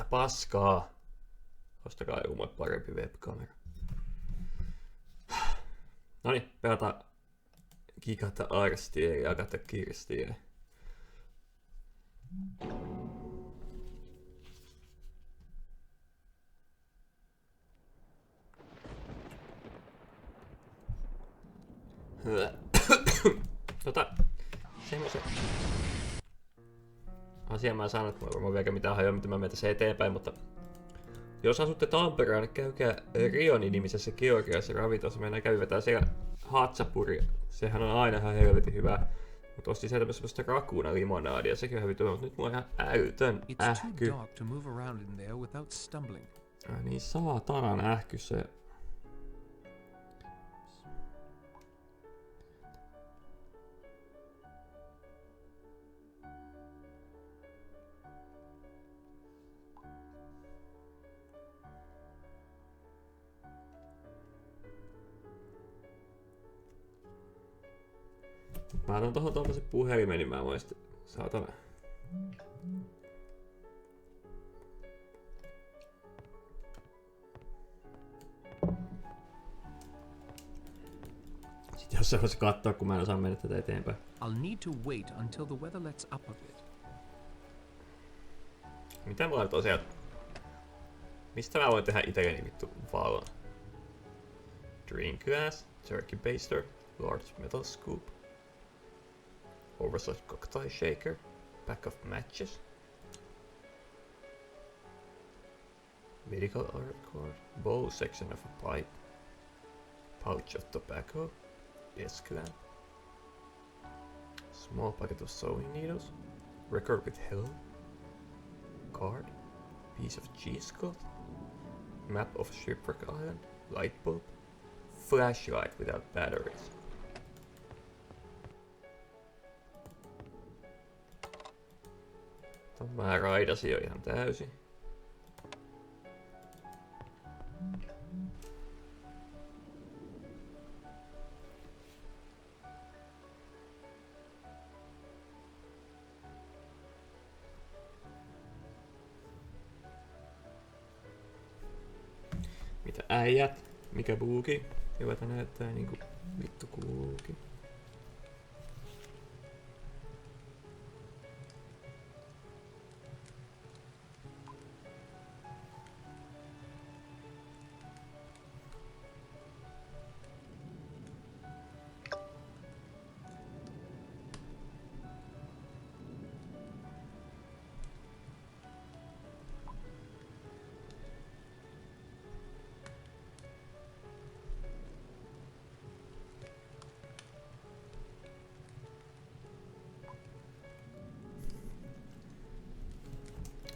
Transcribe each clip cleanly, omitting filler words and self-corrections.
Paskaa. Ostakaa joku mulle parempi webkamera. Noniin, pelataan Agatha Christie ja Agatha Christie. Semmoisen asian mä sanon, että mä vielä mitään hajoa, mitä mä menen tässä eteenpäin, mutta jos asutte Tampereella, niin käykää Rioni-nimisessä georgialaisessa ravintolassa. Meidän käydään siellä hatsapuri. Sehän on aina ihan helvetin hyvä. Mutta ostin sieltä myös semmoista rakuuna limonaadia. Sekin on hyvin hyvä, mutta nyt mulla on ihan älytön ähky. Niin saatanan ähky se. Mä otan tohon tommosen puhelimen, niin mä voin sitten saatana. Sitten jos sä vois katsoa, kun mä en osaa mennä tätä eteenpäin. I'll need to wait until the weather lets up a bit. Mitä mulla on tosiaan? Mistä mä voin tehdä itelleni vittu valon? Drink glass, turkey baster, large metal scoop. Oversized cocktail shaker, pack of matches, medical art cord, bowl section of a pipe, pouch of tobacco, desk lamp, small packet of sewing needles, record with hello, card, piece of cheesecloth, map of shipwreck island, light bulb, flashlight without batteries. Mä raidasin jo ihan täysin. Mitä äijät? Mikä buuki? Hyvältä näyttää niinku vittu kuuluukin.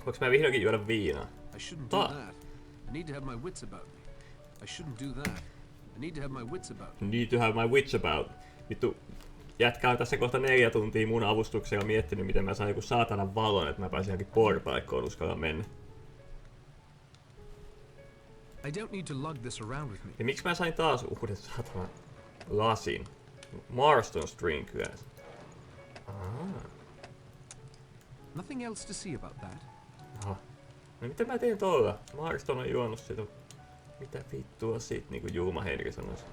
Voinko mä vihdoinkin juoda viinaa? I shouldn't do that. I need to have my wits about me. I shouldn't do that. I need to have my wits about me. Need to have my wits about. Vittu, jätkä on tässä kohta 4 tuntia mun avustuksella miettinyt, miten mä saan joku saatanan valon, että mä pääsin johonkin portaikkoon uskalla mennä. I don't need to lug this around with me. Ja miksi mä sain taas uuden saatanan lasin? Marston's drink glass. Nothing else to see about that. Aha. No mitä mä teen tuolla? Marston on juonut sitä. Mitä vittua sit, niinku Julma Henri sanoisi.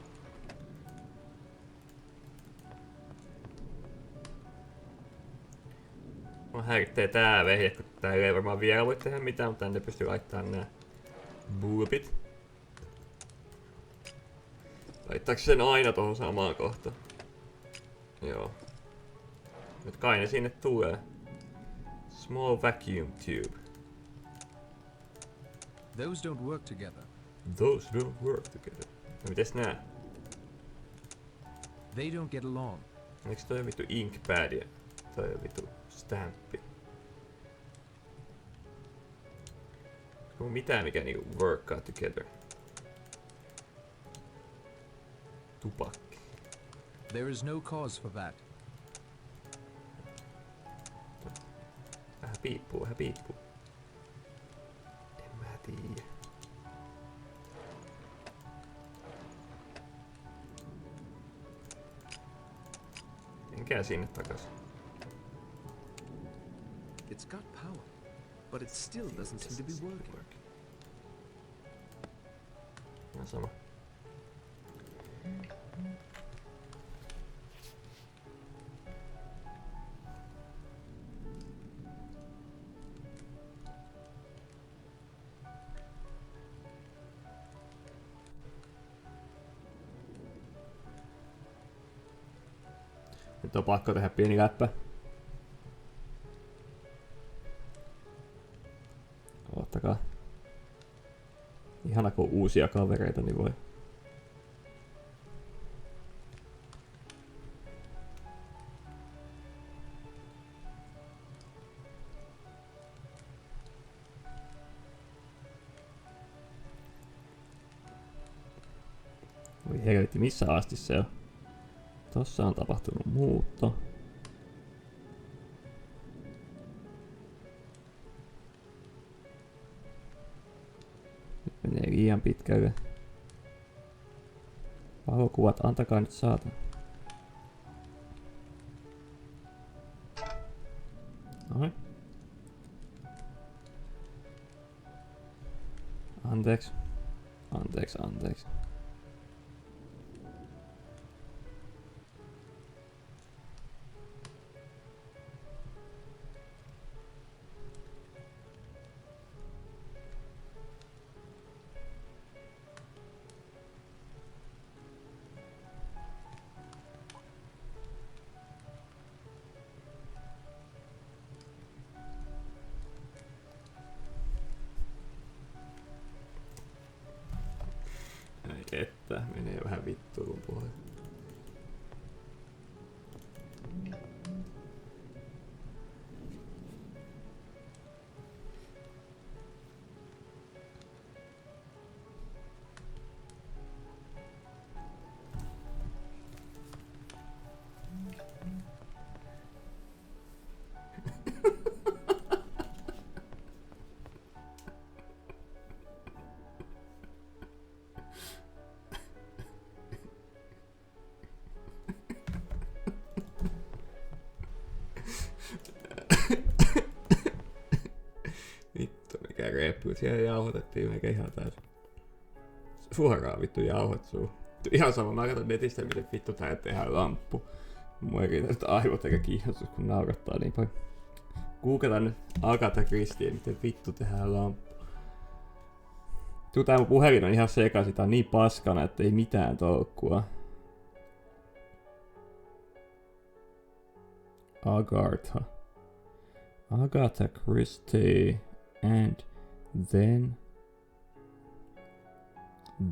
Mä häirittää tää vehje, kun täällä ei varmaan vielä voi tehdä mitään, mutta tänne pystyy laittamaan nää bulbit. Laittaako sen aina tohon samaan kohtaan? Joo. Nyt kai ne sinne tulee. Small vacuum tube. Those don't work together. Those don't work together. No mites nää? They don't get along. Eiks toi on vittu inkpad ja toi on vittu stamppi? Onko mitään mikä niinku workaa together? Tupakki. There is no cause for that. Vähän piippuu, vähän piippuu. En mä tiiä. Menkää sinne takas. It's got power. but it still doesn't seem to be working. Ihan sama. Nyt on pakko tehdä pieni läppä. Ottakaa. Ihana kun uusia kavereita, niin voi. Voi helvetti, missä asti se on? Tossa on tapahtunut muutto. Nyt menee liian pitkälle. Valokuvat, antakaa nyt saatana. Noin. Anteeksi. Anteeksi. Että menee vähän vittuun puolelle. Vittu mikä reppu, siellä jauhotettiin meikä ihan täysin. Suoraan vittu jauhot suu. Ihan sama, mä katson netistä miten vittu tää tehdään lamppu. Mua ei riitä nyt aivot eikä kiinnostus kun naurattaa niin paljon. Googletan nyt Agatha Christie miten vittu tehdään lamppu. Tää mun puhelin on ihan sekaisin, tää on niin paskana että ei mitään tolkkua. Agatha Christie, and then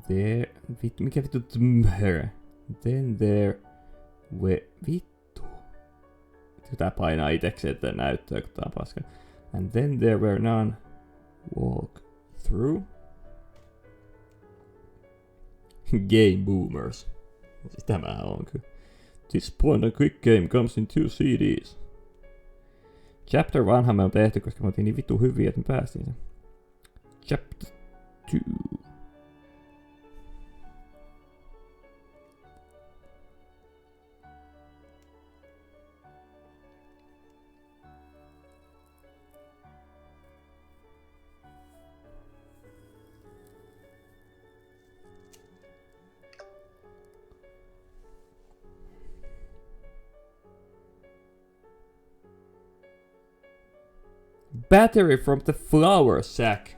there, mikä vittu tmher, then there, vittu. Tää painaa itekseen tää näyttöä, kun tää on paska. And then there were none walk through. Game boomers. Sitä mä oon kyllä. This point a quick game comes in 2 CDs. Chapter 1 me on tehty, koska me oltiin niin vittu hyviä, että me päästiin sen. Chapter 2. Battery from the flour sack.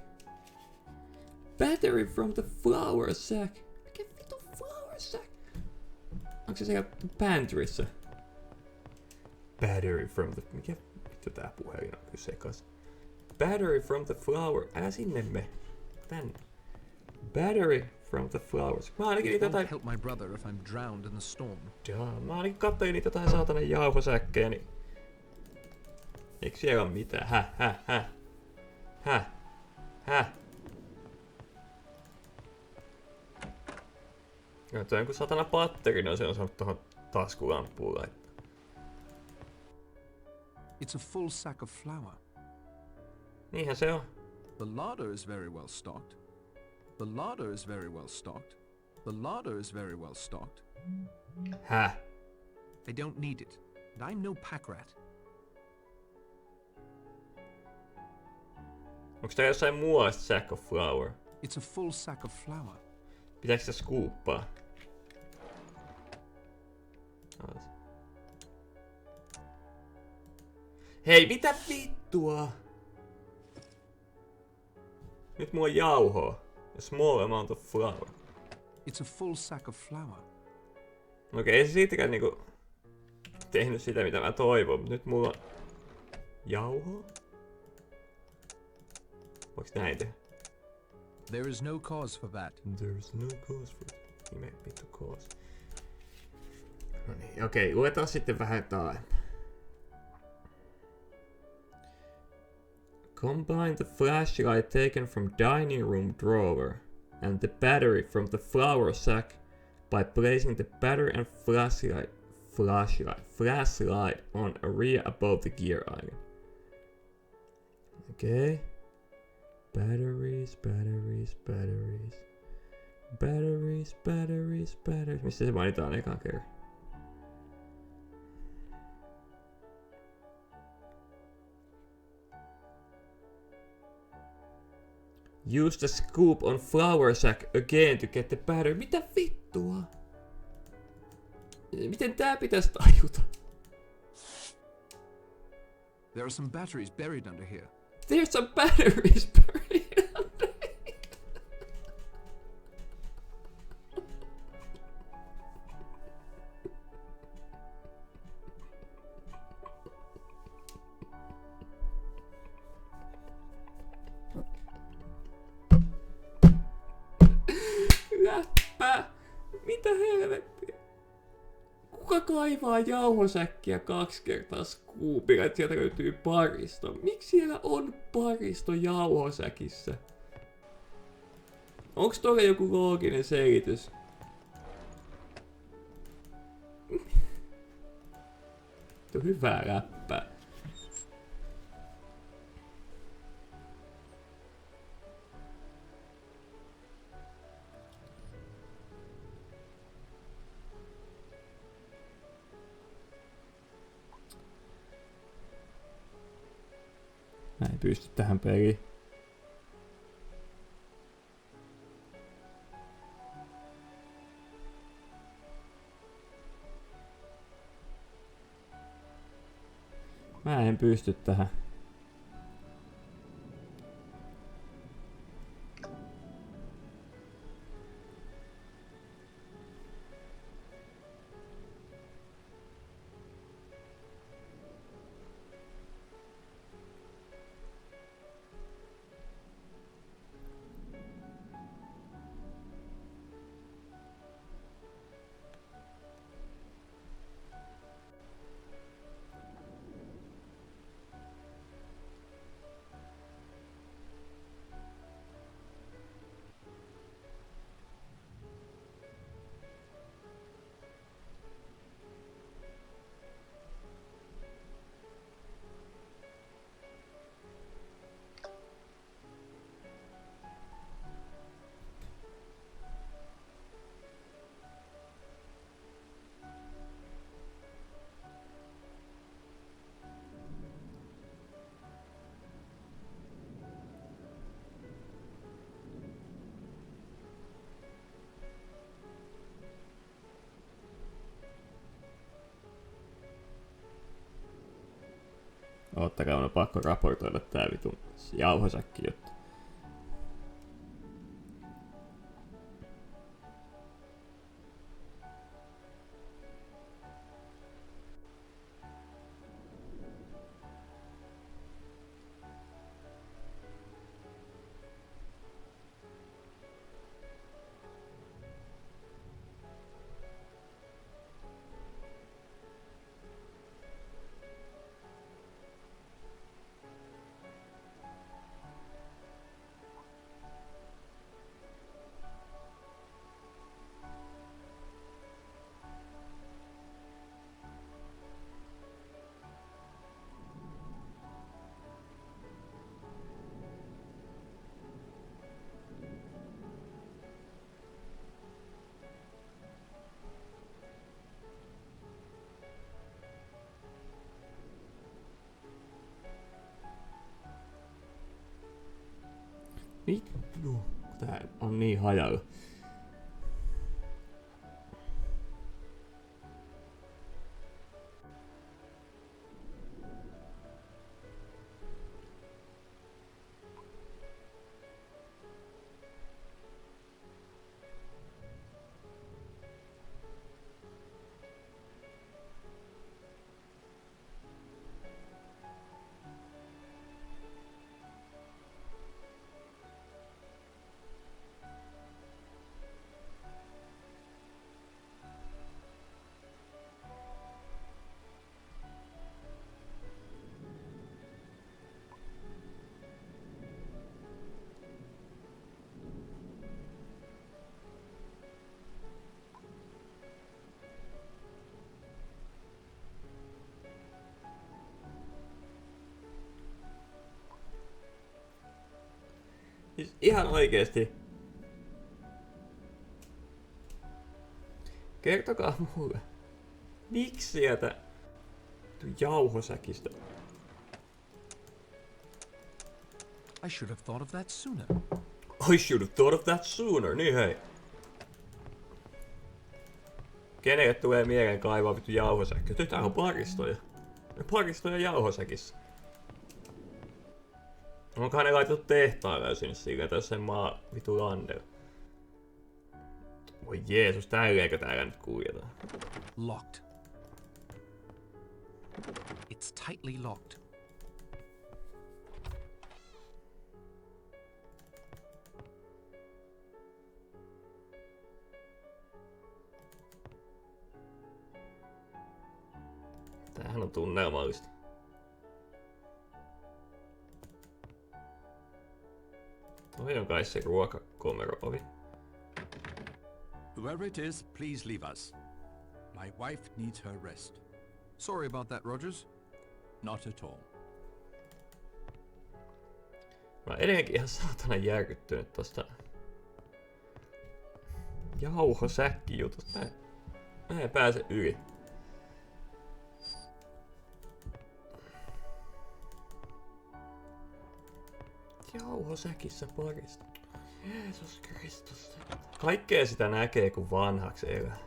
Battery from the flour sack. Mikä vittu flour sack? Onko se siellä pantryssä? Battery from the... Mikä vittu tää puhelin on kyllä sekas? Battery from the flour... Älä sinne me. Tänne. Battery from the flowers. Mä ainakin niitä jotain... help my brother if I'm drowned in the storm. Jaa, mä ainakin katsoin niitä jotain saatana jauhosäkkejä, niin... Eikö siellä ole mitään? Häh? Tuo on joku satana patterina, se on saanut tohon taskulamppuun laittaa. It's a full sack of flour. Niinhän se on. The larder is very well stocked. The larder is very well stocked. The larder is very well stocked. Häh? I don't need it. And I'm no pack rat. Onks tää jossain muualla sack of flour? It's a full sack of flour. Pitääkö sitä skuuppaa? Hei, mitä vittua? Nyt mulla on jauhoa. A small amount of flour. It's a full sack of flour. Okei, ei se siitäkään niinku tehnyt sitä mitä mä toivon, mutta nyt mulla on jauhoa? Voiks näin tehdä? There is no cause for that. There is no cause for it. Nime vittu cause. No niin, okei, luetaan sitten vähän taaempaa. Combine the flashlight taken from dining room drawer and the battery from the flour sack by placing the battery and flashlight on a rear above the gear iron. Okay. Batteries. Mistä se mainitaan ekaan kerran? Use the scoop on flour sack again to get the battery. Mitä vittua? Miten tää pitäis tajuta? There are some batteries buried under here. There's some batteries buried under here. Läppä! Mitä helvettiä? Kuka kaivaa jauhosäkkiä 2 kertaa skuupilla, että sieltä löytyy paristo? Miksi siellä on paristo jauhosäkissä? Onks tolle joku looginen selitys? Tuo hyvää läppää. Mä en pysty tähän peliin. Mä en pysty tähän. Ottakaa, on pakko raportoida tää vitun jauhosäkki juttu. Vittu. Tää on niin hajalla. Siis ihan oikeesti. Kertokaa mulle. Miksi sieltä jauhosäkistä? I should have thought of that sooner. I should have thought of that sooner. Niin hei. Kenelle tulee mieleen kaivaa vittu jauhosäkki? Tää on paristoja. Paristoja jauhosäkissä. Onkohan ne laitettu tehtaalle sinne sillä, tai jossain maa vitu landella? Voi Jeesus, tälleenkö täällä nyt kuljetaan? Locked. It's tightly locked. Tämähän on tunnelmallista. Toi on kai se ruokakomero-ovi. Whoever it is, please leave us. My wife needs her rest. Sorry about that, Rogers. Not at all. Mä oon edelleenkin ihan saatana järkyttynyt tosta jauhosäkkijutusta. Mä en pääse yli. Jauhosäkissä parista. Jeesus Kristus. Kaikkea sitä näkee, kun vanhaksi elää.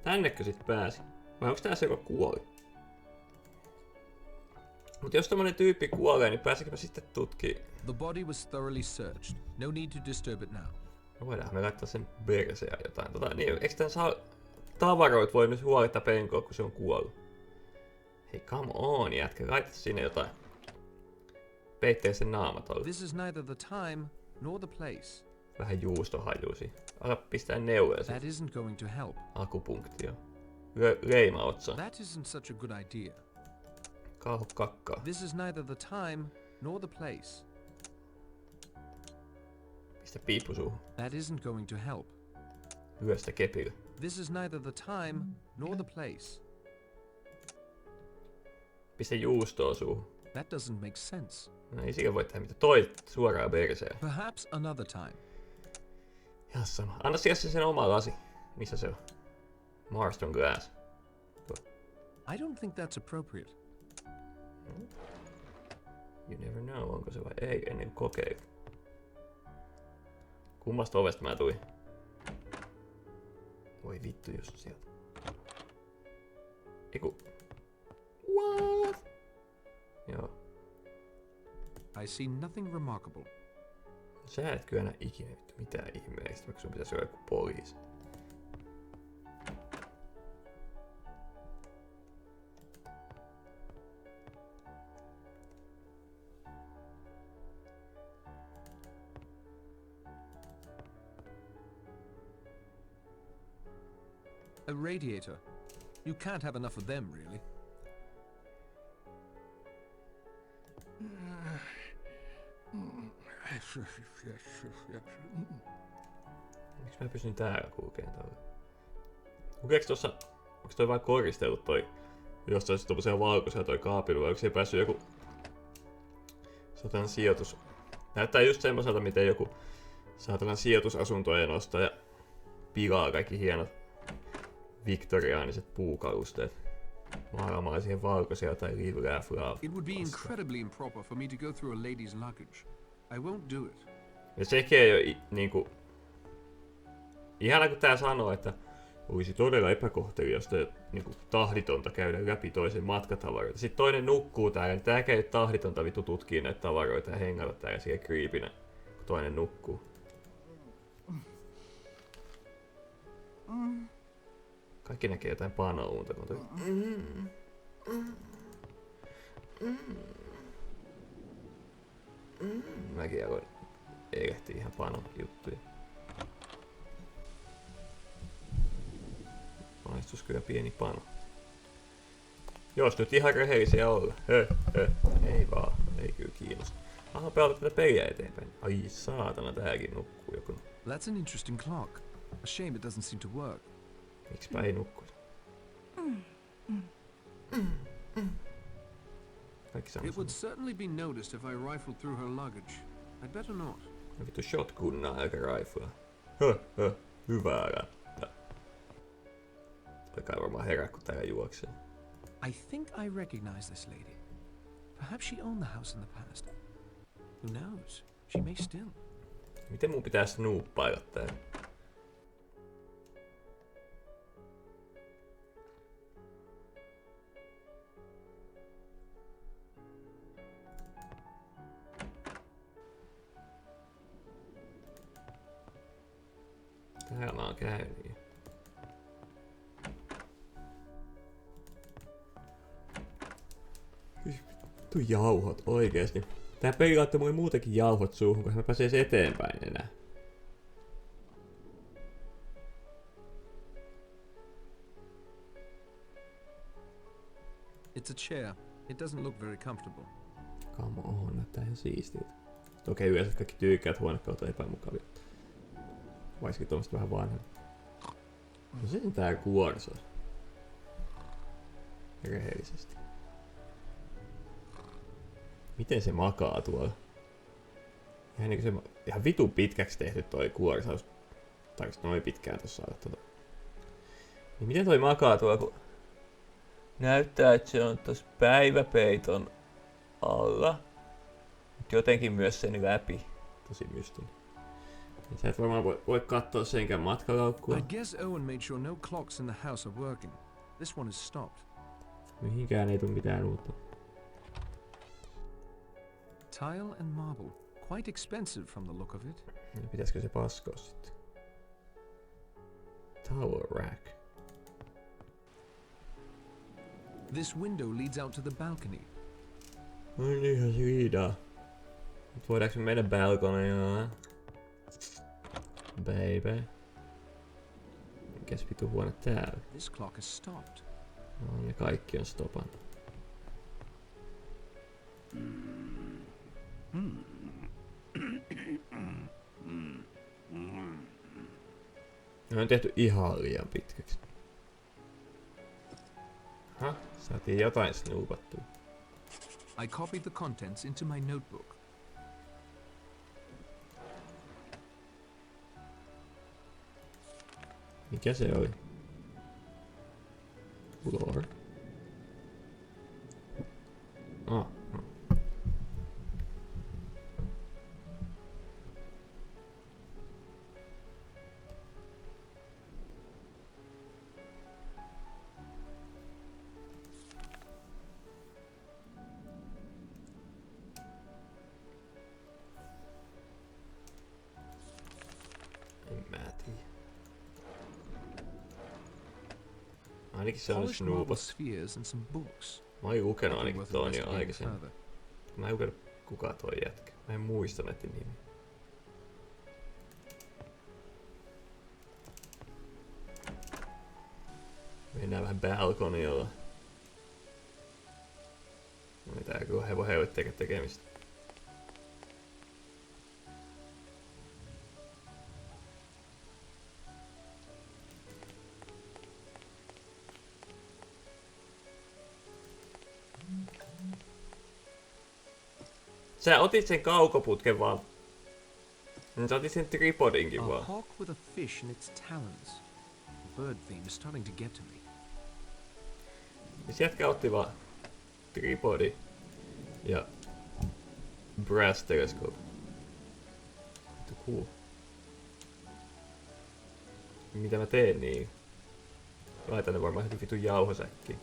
Tännekö sit pääsi? Vai onks tää se, joka kuoli? Mut jos tommonen tyyppi kuolee, niin pääsikö mä sitten tutkii? The body was thoroughly searched. No need to disturb it now. No voidaan me laittaa sen berseen jotain. Niin, eiks tän saa tavaroit voi nyt huoletta penkoa, kun se on kuollut? Hei, come on, jätkä, laita sinne jotain. Peittee sen naama tolle. This is neither the time nor the place. Vähän juustohajuusi. Ala pistää neuleja That sit. isn't going to help. Akupunktio. Leima otsaan. That isn't such a good idea. Kauho kakkaa. This is neither the time nor the place. Pistä piippu suuhun. That isn't going to help. Lyö sitä kepillä. This is neither the time nor the place. Pistä juustoa suuhun. That doesn't make sense. No ei siinä voi tehdä mitään. Toi suoraan berseen. Perhaps another time. Ihan sama. Anna siellä sen oma lasi. Missä se on? Marston Glass. Tuo. I don't think that's appropriate. You never know, onko se vai ei, ennen kuin kokeilla. Kummasta ovesta mä tuin? Voi vittu just sieltä. Eiku. What? Joo. I see nothing remarkable. Sä et kyllä näe ikinä vittu mitään ihmeellistä, vaikka sun pitäisi olla joku poliisi. A radiator. You can't have enough of them, really. Miksi mä pysyn täällä kulkeen tuolla? Lukeeks tossa... Onks toi vaan koristellut toi... Jostain se tommosia valkoisia toi kaapeli, vai onko se päässyt joku... Saatanan sijoitus... Näyttää just semmoiselta, miten joku... Saatanan sijoitusasuntojen ostaja... Pilaa kaikki hienot... Viktoriaaniset puukalusteet. Maalaamaan siihen valkoisia tai liveää flaa. It would be incredibly improper for me to go through a lady's luggage. I won't do it. Ja sekin ei oo niinku... Ihana kun tää sanoo, että olisi todella epäkohteliasta ja niinku tahditonta käydä läpi toisen matkatavaroita. Sitten toinen nukkuu täällä, niin tää käy tahditonta vittu tutkii näitä tavaroita ja hengata täällä siellä creepinä, kun toinen nukkuu. Kaikki näkee jotain panounta, kun toi... Mäkin aloin erehtiä ihan panon juttuja. Maistus kyllä pieni pano. Jos nyt ihan rehellisiä olla. Ei vaan, ei kyllä kiinnosta. Aha, pelata tätä peliä eteenpäin. Ai saatana, tääkin nukkuu joku. That's an interesting clock. A shame it doesn't seem to work. Miksipä ei nukkuisi? Kaikki sanoo. It would certainly be noticed if I rifled through her luggage. I'd better not. No vittu shotgunnaa eikä riflea. Hyvää rättä. Toikaa varmaan herää, kun täällä juoksee. I think I recognize this lady. Perhaps she owned the house in the past. Who knows? She may still. Miten mun pitää snooppailla täällä? Täällä mä oon käynyt. Vittu jauhot oikeesti. Tää peli laittaa mulle muutenkin jauhot suuhun, kun mä pääsen eteenpäin enää. It's a chair. It doesn't look very comfortable. Come on, näyttää ihan siistiltä. Okei, yleensä kaikki tyykkäät huonekalut on epämukavia. Vaikka tuommoista vähän vanhemmin. No se on tää kuorso. Rehellisesti. Miten se makaa tuolla? Ihan niinku se... Ihan vitun pitkäksi tehty toi kuorsaus. Tarvitsi noin pitkään tossa saada tota. Niin miten toi makaa tuolla, kun... Näyttää, että se on tossa päiväpeiton alla. Mut jotenkin myös sen läpi. Tosi mystinen. Sä et varmaan voi katsoa senkään matkalaukkua. I guess Owen made sure no clocks in the house are working. This one is stopped. Mihinkään ei tule mitään uutta. Tile and marble. Quite expensive from the look of it. No, pitäisikö se paskoa sitten? Tower rack. This window leads out to the balcony. No niinhän se liidaa. Nyt voidaanko me mennä balkoneen? Baby. Mikäs vitu huone täällä? This clock is stopped. No ne kaikki on stopannut. Ne on tehty ihan liian pitkäksi. Hah, saatiin jotain snoopattua. I copied the contents into my notebook. Mikä se oli? Floor. Ah. En mä tiedä. Ainakin se on Polished marble snoopattu. spheres and some books. Mä oon lukenut ainakin Worth ton jo investigating aikaisemmin. further. Mä en lukenut kuka toi jätkä. Mä en muista näiden nimi. Mennään vähän balkonilla. Mitä kun hevohevoitteekä tekemistä. Sä otit sen kaukoputken vaan. Sä otit sen tripodinkin A vaan. hawk with a fish in its talons. The bird theme is starting to get to me. Siis jätkä otti vaan tripodi ja brass telescope. Cool. Mitä mä teen niin? Laitan ne varmaan heti vitun jauhosäkkiin.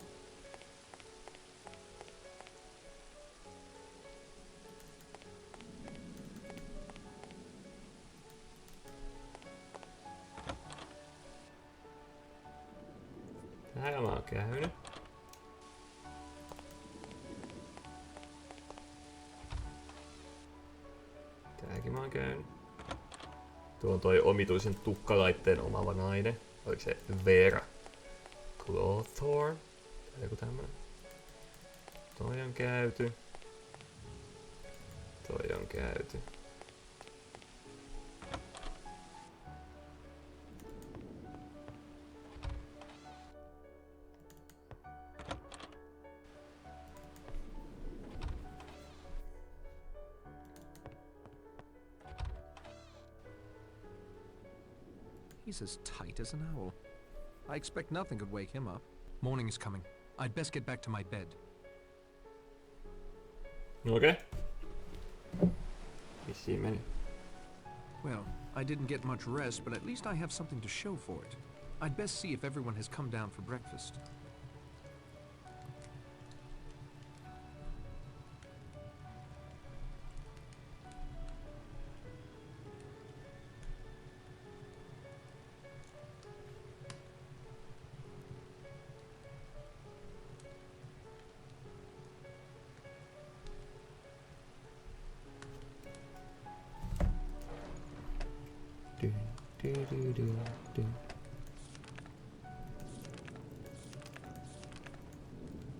Täällä mä oon käynyt. Tääkin mä oon käynyt. Tuo on toi omituisen tukkalaitteen omaava nainen. Oliko se Vera Clawthorne? Tai joku tämmönen. Toi on käyty. Toi on käyty. He's as tight as an owl. I expect nothing could wake him up. Morning is coming. I'd best get back to my bed. Okei. Vissiin meni. Well, I didn't get much rest, but at least I have something to show for it. I'd best see if everyone has come down for breakfast.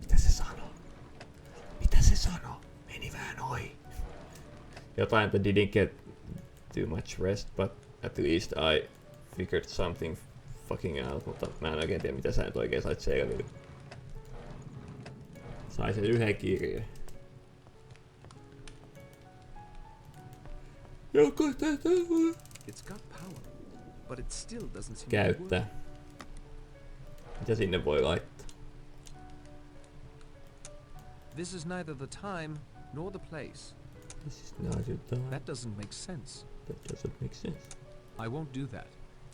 Mitä se sanoo? Mitä se sanoo? Meni vähän ohi. Jotain, että didn't get too much rest, but at least I figured something fucking out, mutta mä en oikein tiedä mitä sä nyt oikein sait selville. Sai sen yhden kirjeen. Joko tätä voi It's got power, but it still doesn't seem to käyttää? work. Mitä sinne voi laittaa? This is neither the time nor the place. This is not your time. That doesn't make sense. That doesn't make sense. I won't do that.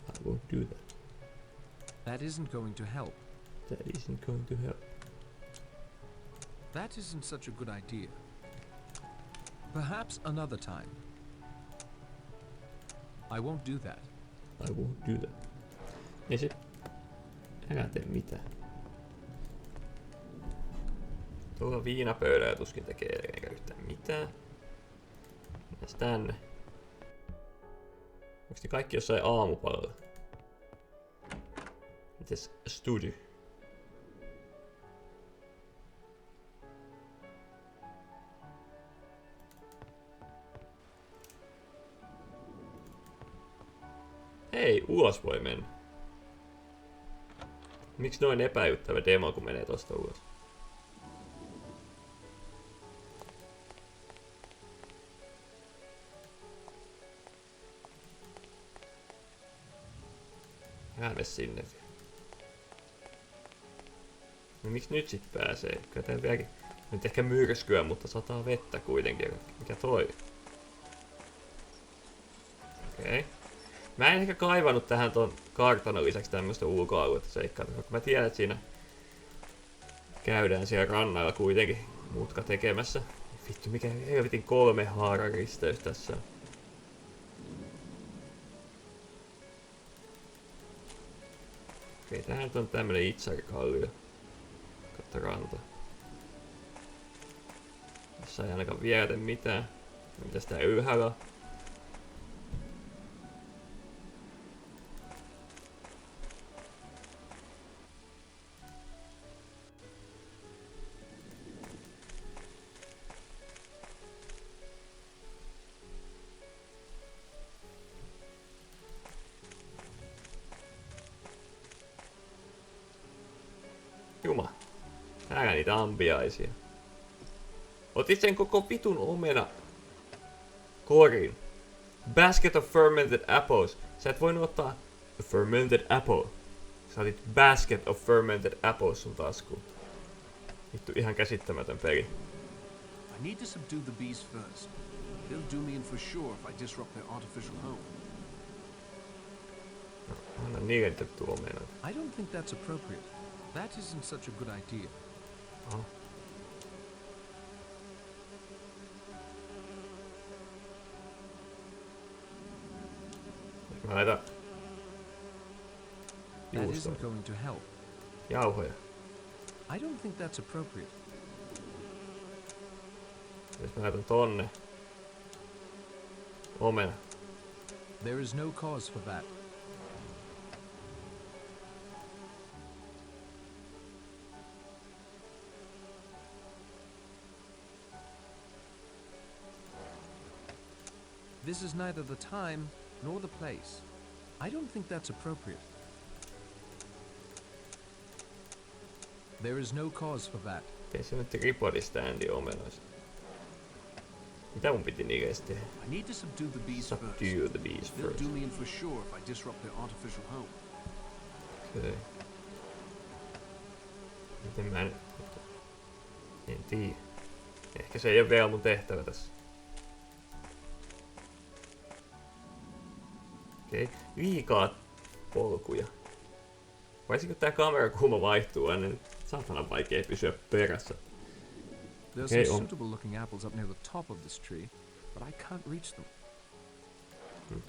I won't do that. That isn't going to help. That isn't going to help. That isn't such a good idea. Perhaps another time. I won't do that. I won't do that. Ei se... Älä tee mitään. Tuolla viinapöydällä tuskin tekee eikä yhtään mitään. Mennäs tänne. Onks ne kaikki jossain aamupalalla? Mites studi? Hei, ulos voi mennä. Miksi noin epäilyttävä demo, kun menee tosta ulos? Älä mene sinne vielä. No miksi nyt sit pääsee? Kyllä tää vieläkin... Nyt ehkä myrskyä, mutta sataa vettä kuitenkin. Mikä toi? Okei. Okay. Mä en ehkä kaivannut tähän ton kartanon lisäksi tämmöstä ulkoaluetta seikkailua, koska mä tiedän, että siinä käydään siellä rannalla kuitenkin mutka tekemässä. Vittu, mikä helvetin 3 haararisteys tässä on. Okei, tähän on tämmönen itsarikallio. Kautta ranta. Tässä ei ainakaan vierätä mitään. Mitäs tää ylhäällä on? Täällä niitä ampiaisia. Otit sen koko vitun omena korin. Basket of fermented apples. Sä et voinut ottaa a fermented apple. Sä otit basket of fermented apples sun taskuun. Vittu ihan käsittämätön peli. I need to subdue the bees first. They'll do me in for sure if I disrupt their artificial home. No, anna niille niitä tuomenoita. I don't think that's appropriate. That isn't such a good idea. Aha. Mä laitan That juustoa. isn't going to help. Jauhoja. I don't think that's appropriate. Jos mä laitan tonne. Omena. There is no cause for that. This is neither the time nor the place. I don't think that's appropriate. There is no cause for that. Tee se nyt tripodistandi omenoista. Mitä mun piti niille edes tehdä? I need to subdue the bees first. Subdue the bees They'll first. do me in for sure if I disrupt their artificial home. Okei. Miten mä en tiedä. Ehkä se ei ole vielä mun tehtävä tässä. Okei. Liikaa polkuja. Varsinkin tää kamerakulma vaihtuu aina, niin saatana vaikea pysyä perässä. There are Okay, some suitable looking apples up near the top of this tree, but I can't reach them.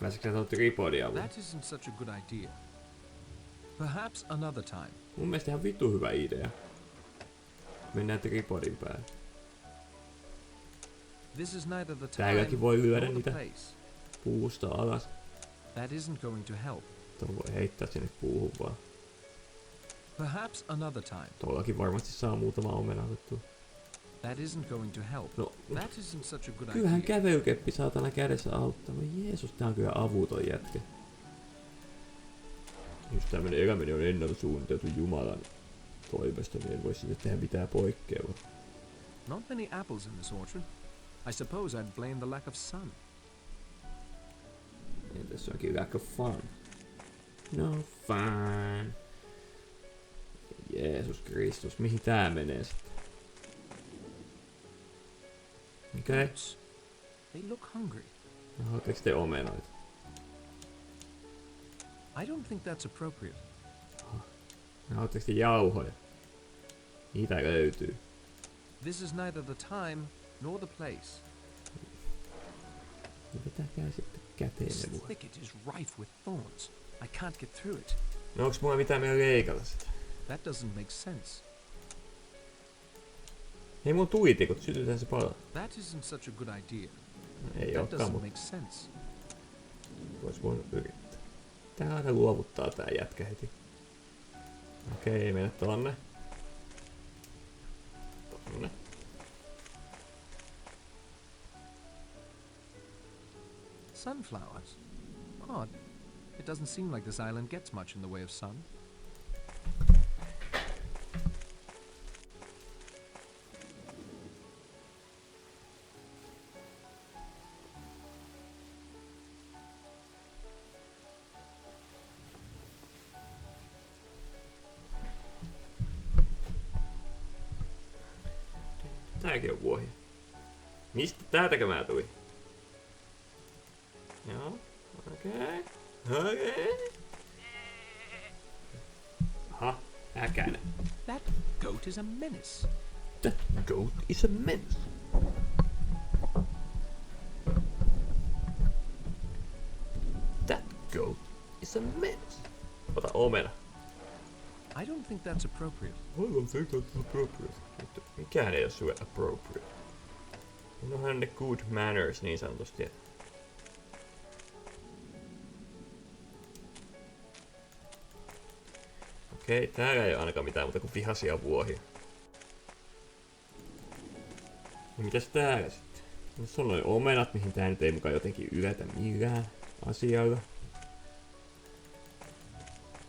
Pääsikö sä tuon tripodia avulla? That isn't such a good idea. Perhaps another time. Mun mielestä ihan vittu hyvä idea. Mennään tripodin päälle. This is neither the time Täälläkin voi lyödä nor the niitä place. puusta alas. That isn't going to help. Tuon voi heittää sinne puuhun vaan. Perhaps another time. Tuollakin varmasti saa muutama omena otettua. That isn't going to help. No, That isn't such a good kyllähän idea. kävelykeppi saatana kädessä auttaa. No Jeesus, tää on kyllä avuton jätkä. Jos tämmönen eläminen on ennalta suunniteltu Jumalan toimesta, niin en voi sinne tehdä mitään poikkeavaa. Not many apples in this orchard. I suppose I'd blame the lack of sun. Niin tässä onkin lack of fun. No fun. Jeesus Kristus, mihin tää menee sitten? Okei. They look hungry. No, haluatteko te omenoita? I don't think that's appropriate. No, haluatteko te jauhoja? Niitä löytyy. This is neither the time nor the place. Vetäkää sitten käteen This ne mua. thicket is rife with thorns. I can't get through it. No onks mulla mitään meillä leikata sitä? That doesn't make sense. Hei mun tuitikut, sytytään se palaa. That isn't such a good idea. No, ei That ookaan, doesn't mutta make sense. vois voinut yrittää. Tää aina luovuttaa tää jätkä heti. Okei, mennä tonne. Tonne. Sunflowers. Odd. It doesn't seem like this island gets much in the way of sun. Tääkin on vuohi. Mistä täältäkö mä tuli? Joo, okei. Okei. Aha, äkäinen. That goat is a menace. That goat is a menace. That goat is a menace. Ota omena. I don't think that's appropriate. I don't think that's appropriate. Mutta mikään ei ole sulle appropriate. Onhan ne good manners niin sanotusti. Okei, täällä ei ole ainakaan mitään muuta kuin vihaisia vuohia. Ja mitäs täällä sitten? Tässä on noin omenat, mihin tää nyt ei mukaan jotenkin yllätä millään asialla.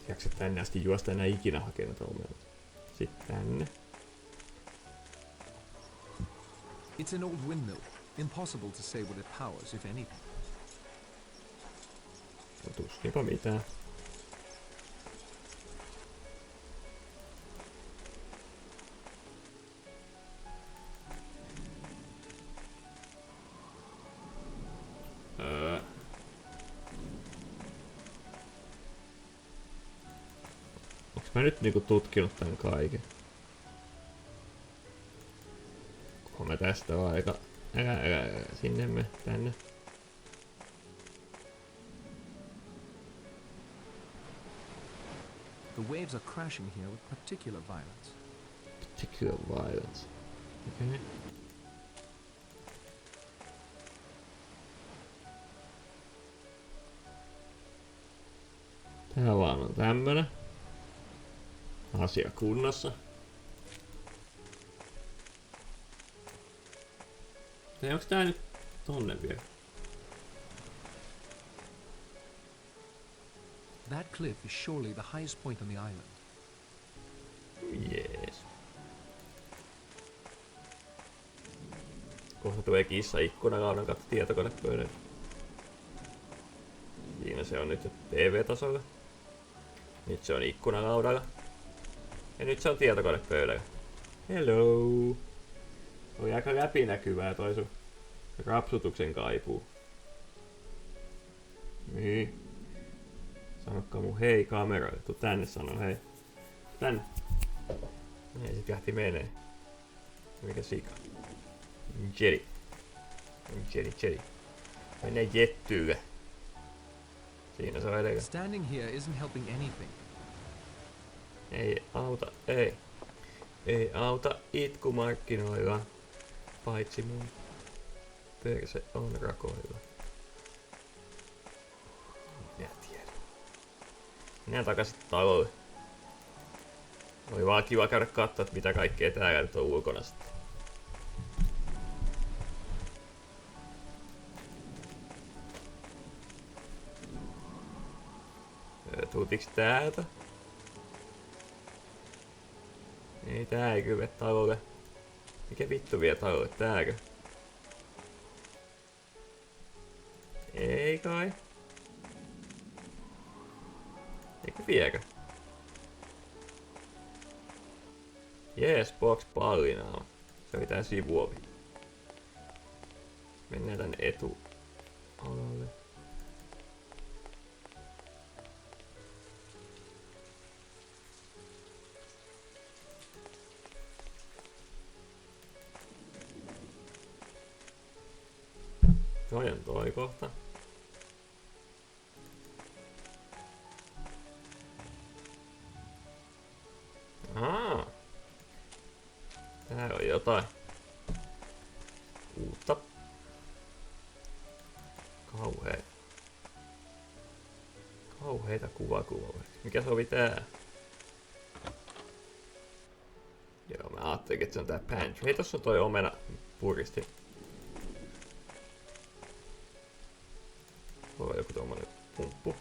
Jaksa tänne asti juosta enää ikinä hakea näitä omenoita. Sitten tänne. It's an old windmill. Impossible to say what it powers, if anything. Tuskinpa mitään. Onks mä nyt niinku tutkinut tän kaiken? Kunhan mä tästä vaan aika... Älä, sinne me, tänne. The waves are crashing here with particular violence. Particular violence. Okay. Tää vaan on tämmönen. Asia kunnossa. Tai onks tää nyt tonne vielä? That cliff is surely the highest point on the island. Jees. Kohta tulee kissa ikkunakaudan kautta tietokonepöydän. Siinä se on nyt jo TV-tasolla. Nyt se on ikkunakaudalla. Ja nyt se on tietokonepöydällä. Hello! Oli aika läpinäkyvää toi sun rapsutuksen kaipuu. Niin. Sanokkaa mun hei kameralle. Tuu tänne sanon hei. Tänne. Ei sit lähti menee. Mikä sika? Jedi. Jedi. Mennään jettyyle. Siinä se on edellä. Standing here isn't helping anything. Ei auta, ei. Ei auta itkumarkkinoilla. Paitsi mun perse on rakoilla. Minä tiedän. Mennään takaisin talolle. Oli vaan kiva käydä katsoa, että mitä kaikkea täällä nyt on ulkona sitten. Tultiks täältä? Ei tää ei kyllä talolle. Mikä vittu vie talolle? Tääkö? Ei kai. Eikö viekö? Jees, box pallina on. Se oli tää sivuovi. Mennään tänne etualalle. Toi on toi kohta. Tää on jotain uutta. Kauheita kuvakuvauksia. Mikä se oli tää? Joo, mä ajattelin, että se on tää pantry. Hei, tossa on toi omena puristi. Tuolla on joku tommonen pumppu.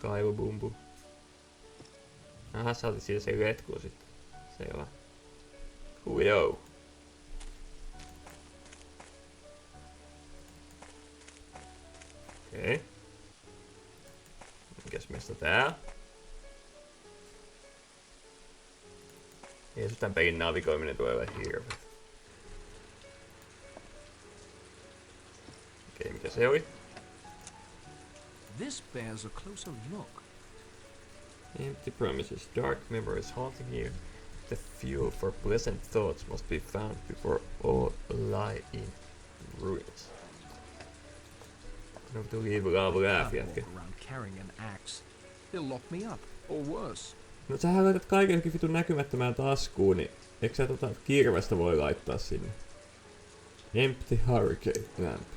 Kaivobumpu. Aha, sä otit siitä sen letkuun sitten. Selvä. Huijou. Okei. Mikäs mesta tää? Jeesus, tän pelin navigoiminen tulee olemaan hirveet. Okei, mikä se oli? This bears a closer look. Empty promises, dark memories haunting you. The fuel for pleasant thoughts must be found before all lie in ruins. No tuli bla jätkä. Around carrying an axe. They'll lock me up, or worse. No sähän laitat kaiken jokin vitun näkymättömään taskuun, niin eikö sä kirvestä voi laittaa sinne? Empty hurricane lamp.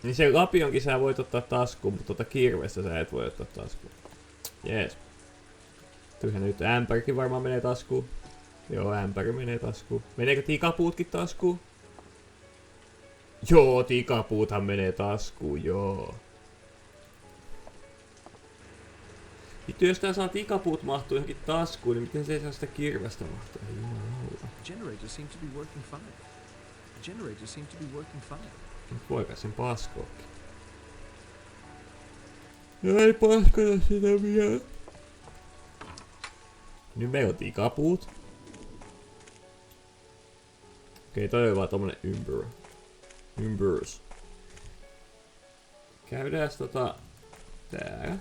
Niin se lapionkin sä voit ottaa taskuun, mutta kirvestä sä et voi ottaa taskuun. Jees. Tyhjä nyt ämpärikin varmaan menee taskuun. Joo, ämpäri menee taskuun. Meneekö tikapuutkin taskuun? Joo, tikapuuthan menee taskuun, joo. Vittu, jos tää saa tikapuut mahtuu johonkin taskuun, niin miten se ei saa sitä kirvestä mahtua? Jumalauta. The generator seems to be working fine. The generator seems to be working fine. Nyt voi kai sen paskoakin. No ei paskata sitä vielä. Nyt meillä on tikapuut. Okei, toi on vaan tommonen ympyrys. Käydääs täällä.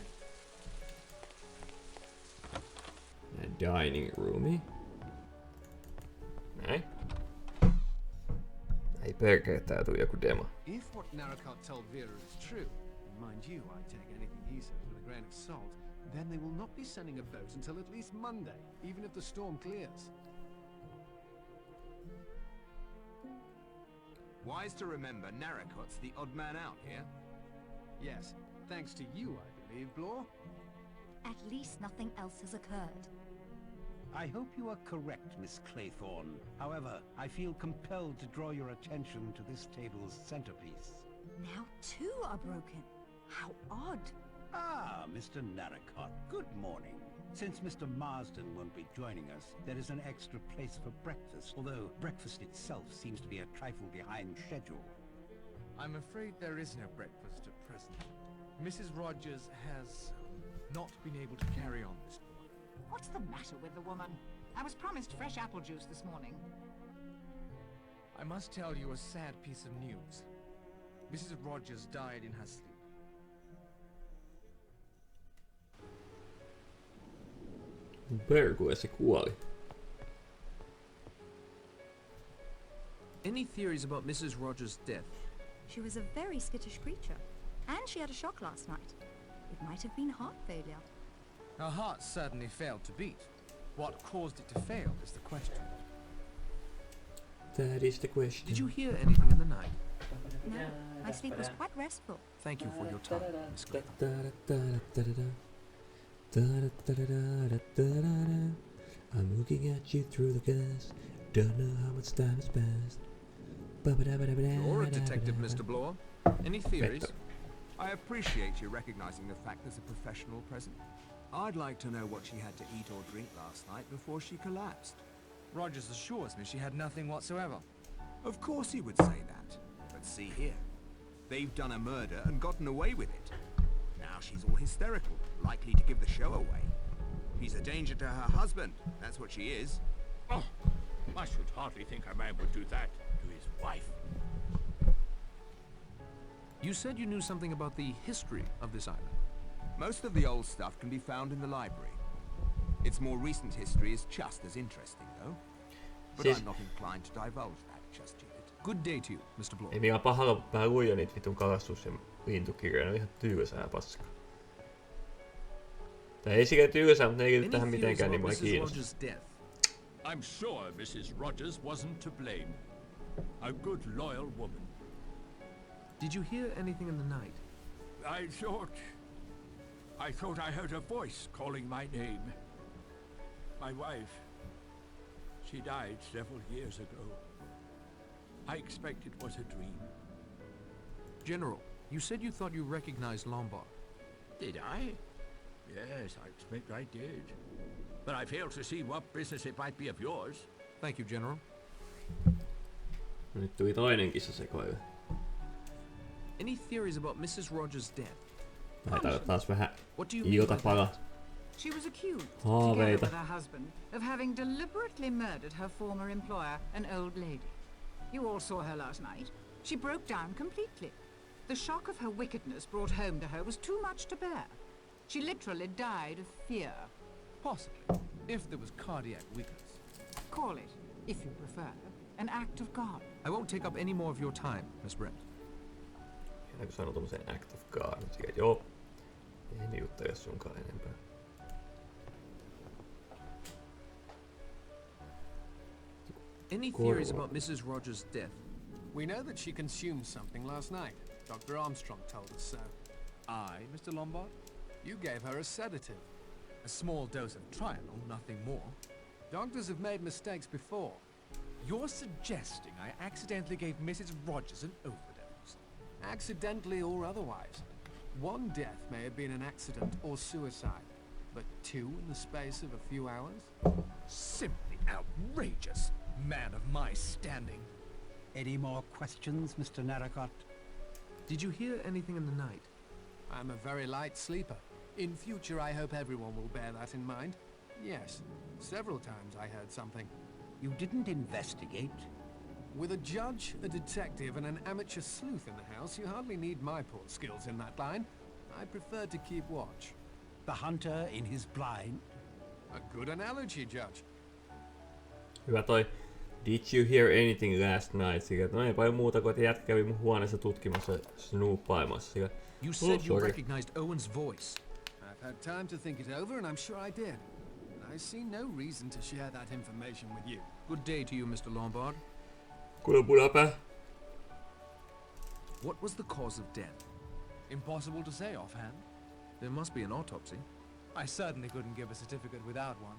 Dining roomi. Näin. Ei perkele, tää tuu joku demo. If what Narracott told Vera is true, and mind you, I take anything he says with a grain of salt, then they will not be sending a boat until at least Monday, even if the storm clears. Wise to remember Narracott's the odd man out here. Yes, thanks to you, I believe, Blore. At least nothing else has occurred. I hope you are correct, Miss Claythorne. However, I feel compelled to draw your attention to this table's centerpiece. Now two are broken. How odd. Ah, Mr. Narracott, good morning. Since Mr. Marsden won't be joining us, there is an extra place for breakfast, although breakfast itself seems to be a trifle behind schedule. I'm afraid there is no breakfast at present. Mrs. Rogers has not been able to carry on this morning. What's the matter with the woman? I was promised fresh apple juice this morning. I must tell you a sad piece of news. Mrs. Rogers died in her sleep. Perkule, se kuoli. Any theories about Mrs. Rogers' death? She was a very skittish creature. And she had a shock last night. It might have been heart failure. Her heart certainly failed to beat. What caused it to fail is the question. That is the question. Did you hear anything in the night? No, my sleep was quite restful. Thank you for your time, Miss Clay. I'm looking at you through the glass. Don't know how much time has passed. You're a detective, Mr. Blore. Any theories? I appreciate you recognizing the fact there's a professional present. I'd like to know what she had to eat or drink last night before she collapsed. Rogers assures me she had nothing whatsoever. Of course he would say that. But see here. They've done a murder and gotten away with it. Now she's all hysterical, likely to give the show away. She's a danger to her husband, that's what she is. Oh, I should hardly think a man would do that to his wife. You said you knew something about the history of this island. Most of the old stuff can be found in the library. Its more recent history is just as interesting, though. But I'm not inclined to divulge that just yet. Good day to you, Mr. Blore. Ei mikään pahalla vähän luja niitä vitun kalastus- ja lintukirjoja, ne on ihan tylsää paskaa. Tää ei sikään tylsää, mutta ne ei liity tähän mitenkään, niin mua ei kiinnosta. I'm sure Mrs. Rogers wasn't to blame. A good, loyal woman. Did you hear anything in the night? I thought I heard a voice calling my name. My wife. She died several years ago. I expect it was a dream. General, you said you thought you recognized Lombard. Did I? Yes, I expect I did. But I fail to see what business it might be of yours. Thank you, General. Nyt tuli toinen kissa sekoille. Any theories about Mrs. Rogers' death? Taitaa taas vähän What do you mean ilta by pala. that? She was accused, Haaveita. together with her husband, of having deliberately murdered her former employer, an old lady. You all saw her last night. She broke down completely. The shock of her wickedness brought home to her was too much to bear. She literally died of fear. Possibly, if there was cardiac weakness. Call it, if you prefer, an act of God. I won't take up any more of your time, Miss Brent. Ja kun sanoo tommosen act of God, niin siihen, joo, en juttele sunkaan enempää. Any theories about Mrs. Rogers' death? We know that she consumed something last night. Dr. Armstrong told us so. I, Mr. Lombard? You gave her a sedative. A small dose of Trianol, nothing more. Doctors have made mistakes before. You're suggesting I accidentally gave Mrs. Rogers an overdose? Accidentally or otherwise. One death may have been an accident or suicide. But 2 in the space of a few hours? Simply outrageous, man of my standing. Any more questions, Mr. Narracott? Did you hear anything in the night? I'm a very light sleeper. In future, I hope everyone will bear that in mind. Yes, several times I heard something. You didn't investigate? With a judge, a detective, and an amateur sleuth in the house, you hardly need my poor skills in that line. I prefer to keep watch. The hunter in his blind? A good analogy, Judge. Hyvä toi. Did you hear anything last night? Sillä, no ei paljon muuta kuin, että jätkä kävi mun huoneessa tutkimassa snooppaamassa. Sillä, You said you sorry. recognized Owen's voice. I've had time to think it over, and I'm sure I did. I see no reason to share that information with you. Good day to you, Mr. Lombard. Kuule punapää. What was the cause of death? Impossible to say offhand. There must be an autopsy. I certainly couldn't give a certificate without one.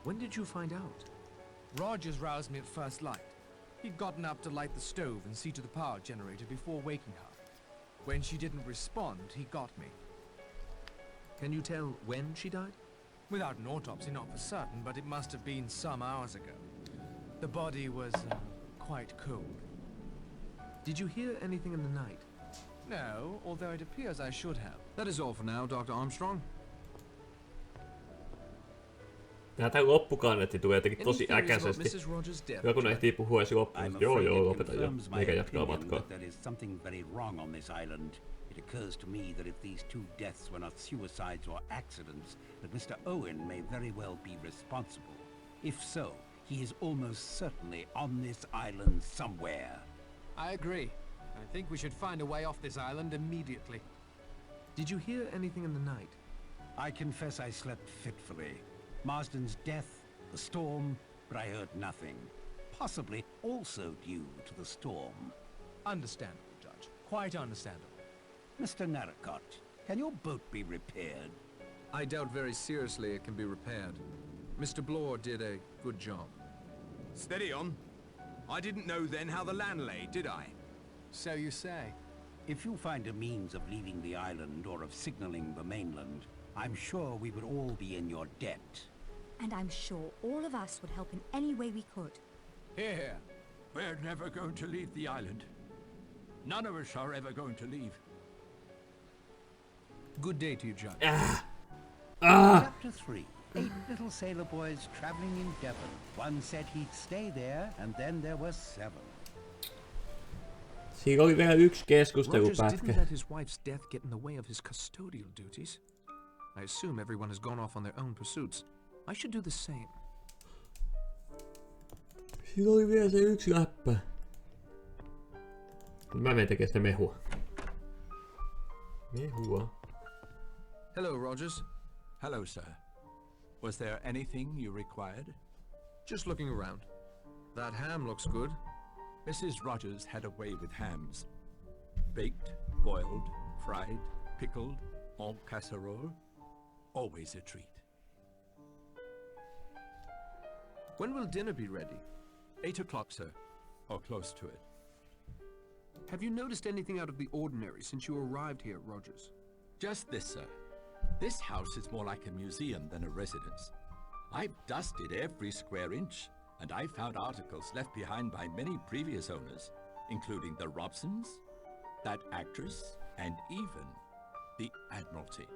When did you find out? Rogers roused me at first light. He'd gotten up to light the stove and see to the power generator before waking her. When she didn't respond, he got me. Can you tell when she died? Without an autopsy, not for certain, but it must have been some hours ago. The body was quite cold. Did you hear anything in the night? No, although it appears I should have. That is all for now, Dr. Armstrong. Tää loppukannetti tulee jotenkin Any tosi theories about äkäisesti. Mrs. Rogers' death? Hyvä kun ehtii puhua edes loppuun. I'm Joo, afraid joo, it lopetan jo. confirms my Mikä jatkaa opinion matkaa. that there is something very wrong on this island. It occurs to me that if these 2 deaths were not suicides or accidents, that Mr. Owen may very well be responsible. If so, he is almost certainly on this island somewhere. I agree. I think we should find a way off this island immediately. Did you hear anything in the night? I confess I slept fitfully. Marsden's death, the storm, but I heard nothing. Possibly also due to the storm. Understandable, Judge. Quite understandable. Mr. Narracott, can your boat be repaired? I doubt very seriously it can be repaired. Mr. Blore did a good job. Steady on. I didn't know then how the land lay, did I? So you say. If you find a means of leaving the island or of signaling the mainland, I'm sure we would all be in your debt. And I'm sure all of us would help in any way we could. Here, here. We're never going to leave the island. None of us are ever going to leave. Good day to you, Judge. Chapter 3. 8 little sailor boys traveling in Devon. One said he'd stay there, and then there were 7. Siinä oli vielä yksi Rogers keskustelupätkä. didn't let his wife's death get in the way of his custodial duties. I assume everyone has gone off on their own pursuits. I should do the same. Siinä oli vielä se yksi läppä. Mä menen tekemään sitä mehua. Mehua. Hello, Rogers. Hello, sir. Was there anything you required? Just looking around. That ham looks good. Mrs. Rogers had a way with hams. Baked, boiled, fried, pickled, en casserole. Always a treat. When will dinner be ready? 8 o'clock, sir. Or close to it. Have you noticed anything out of the ordinary since you arrived here, Rogers? Just this, sir. This house is more like a museum than a residence. I've dusted every square inch, and I've found articles left behind by many previous owners, including the Robsons, that actress, and even the Admiralty.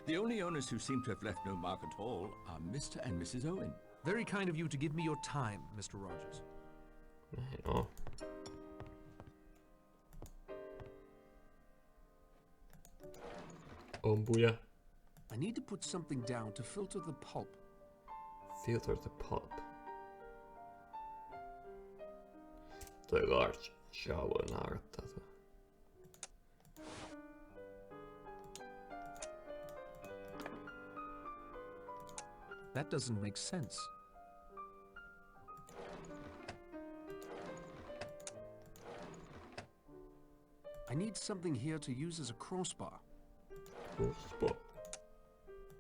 The only owners who seem to have left no mark at all are Mr. and Mrs. Owen. Very kind of you to give me your time, Mr. Rogers. No. Ombuja. I need to put something down to filter the pulp. Filter the pulp. Toi large jaw voi naurattaa tuo. That doesn't make sense. I need something here to use as a crossbar. Crossbar.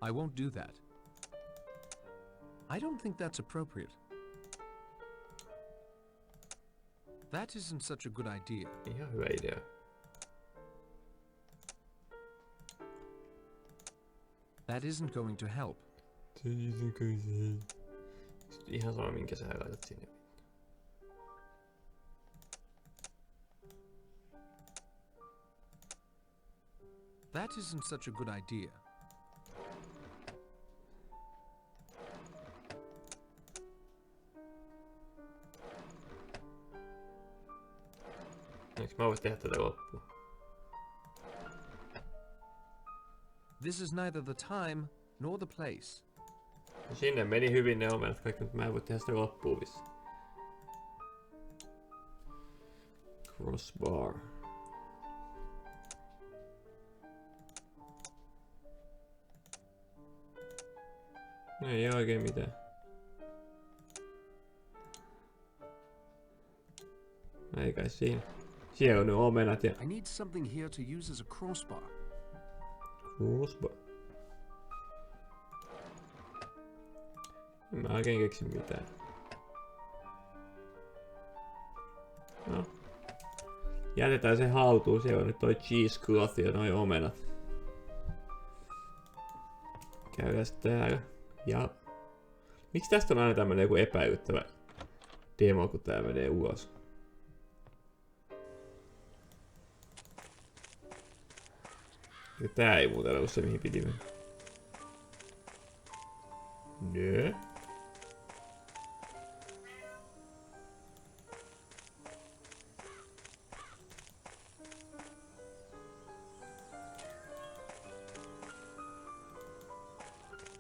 I won't do that. I don't think that's appropriate. That isn't such a good idea. Ihan hyvä idea. That isn't going to help. Ihan sama minkä sä laitat sinne. That isn't such a good idea. Eikö mä vois tehdä tätä loppuun? This is neither the time nor the place. No sinne meni hyvin ne omenat kaikki, mutta mä en voi tehdä sitä loppuun vissiin. Crossbar. Ei oikein mitään. Ei kai siinä. Siellä on ne omenat ja... I need something here to use as a crossbar. Crossbar. En mä oikein keksi mitään. No. Jätetään se hautuun. Siellä on nyt toi cheesecloth ja noi omenat. Käydään täällä. Ja... Miksi tästä on aina tämmönen joku epäilyttävä demo, kun tää menee ulos? Ja tää ei muuten ollut se, mihin piti mennä. Nö.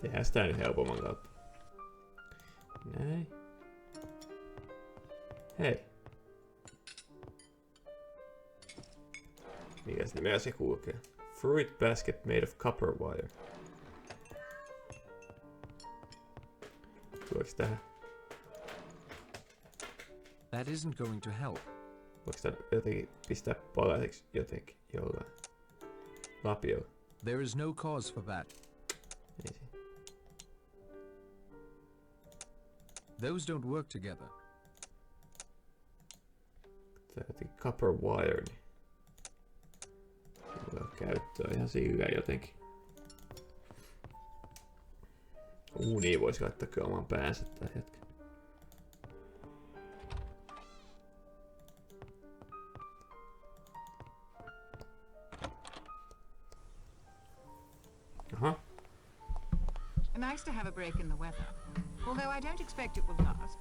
Tehdään sitä nyt helpomman kautta. Näin. Hei. Mikäs nimellä se kulkee? Fruit basket made of copper wire. Tuleeko tähän? That isn't going to help. Voiko tän jotenkin pistää palaiseksi jotenkin jollain lapiolla? There is no cause for that. Ei se. Those don't work together. Tää jotenkin copper wire, niin sillä on käyttöä ihan sillä jotenkin. Uuniin voisi laittaa kyllä oman päänsä tää hetken. Aha. Nice to have a break in the weather, although I don't expect it will last.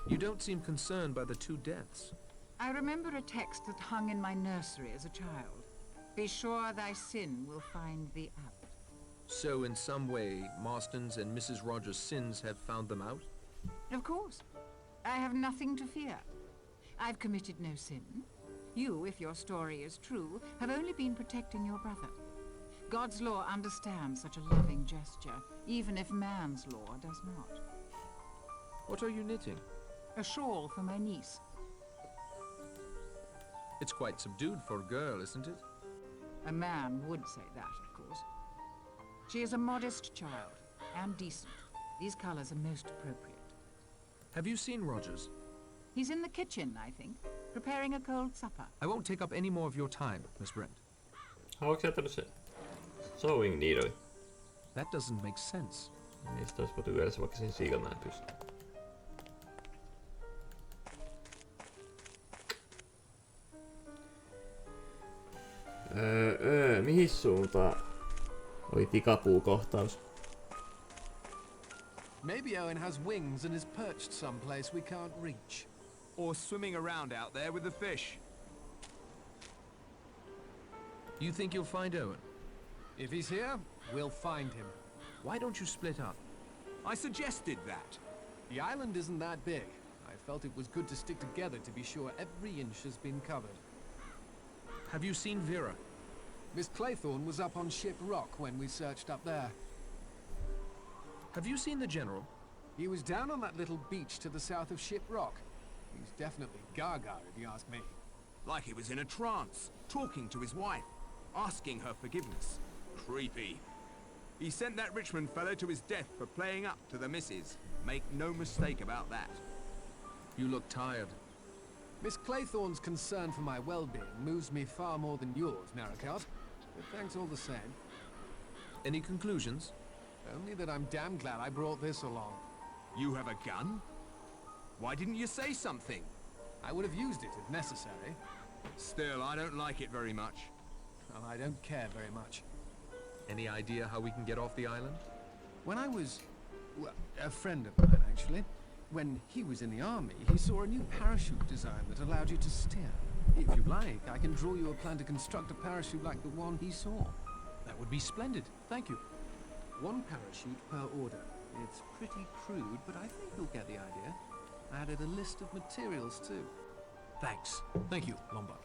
You don't seem concerned by the two deaths. I remember a text that hung in my nursery as a child. Be sure thy sin will find thee out. So in some way, Marston's and Mrs. Rogers' sins have found them out? Of course. I have nothing to fear. I've committed no sin. You, if your story is true, have only been protecting your brother. God's law understands such a loving gesture, even if man's law does not. What are you knitting? A shawl for my niece. It's quite subdued for a girl, isn't it? A man would say that, of course. She is a modest child, and decent. These colors are most appropriate. Have you seen Rogers? He's in the kitchen, I think, preparing a cold supper. I won't take up any more of your time, Miss Brent. Haluatko jättänyt se sewing needle? That doesn't make sense. Niistä olisi voitu lyödä se vaikka sen silmään pystyyn. Mihin suuntaan oli tikapuukohtaus? Maybe Owen has wings and is perched someplace we can't reach. Or swimming around out there with the fish. You think you'll find Owen? If he's here, we'll find him. Why don't you split up? I suggested that. The island isn't that big. I felt it was good to stick together to be sure every inch has been covered. Have you seen Vera? Miss Claythorne was up on Ship Rock when we searched up there. Have you seen the General? He was down on that little beach to the south of Ship Rock. He's definitely gaga, if you ask me. Like he was in a trance, talking to his wife, asking her forgiveness. Creepy. He sent that Richmond fellow to his death for playing up to the missus. Make no mistake about that. You look tired. Miss Claythorne's concern for my well-being moves me far more than yours, Narracart. But thanks all the same. Any conclusions? Only that I'm damn glad I brought this along. You have a gun? Why didn't you say something? I would have used it if necessary. Still, I don't like it very much. Well, I don't care very much. Any idea how we can get off the island? When I was... well, a friend of mine, actually. When he was in the army, he saw a new parachute design that allowed you to steer. If you like, I can draw you a plan to construct a parachute like the one he saw. That would be splendid. Thank you. One parachute per order. It's pretty crude, but I think you'll get the idea. I added a list of materials, too. Thanks. Thank you, Lombard.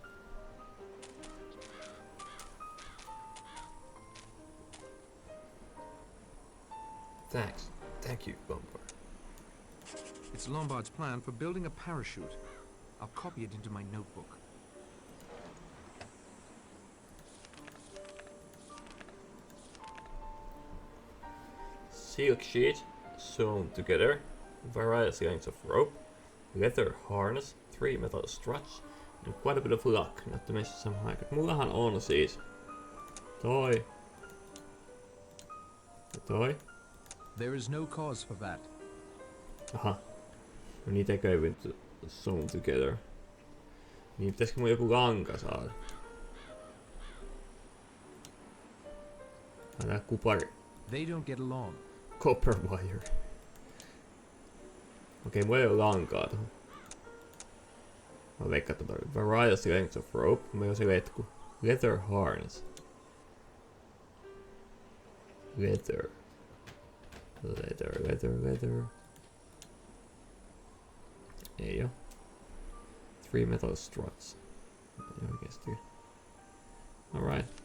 Thanks. Thank you, Lombard. It's Lombard's plan for building a parachute. I'll copy it into my notebook. Silk sheet sewn together, various lengths of rope, leather harness, 3 metal struts, and quite a bit of luck, not to mention some high. Mullahan on siis toi. Ja toi. There is no cause for that. Aha. No niitäkö ei nyt sewn together. Niin pitäisikö mun joku lanka saada? Tää kupari. They don't get along. Copper wire. Okei, mulla ei oo lankaa tohon. Mä veikkaan tota various lengths of rope. Meillä on se letku. Leather harness. Leather. Leather. Ei oo. 3 metal struts. Ei oikeesti. Alright.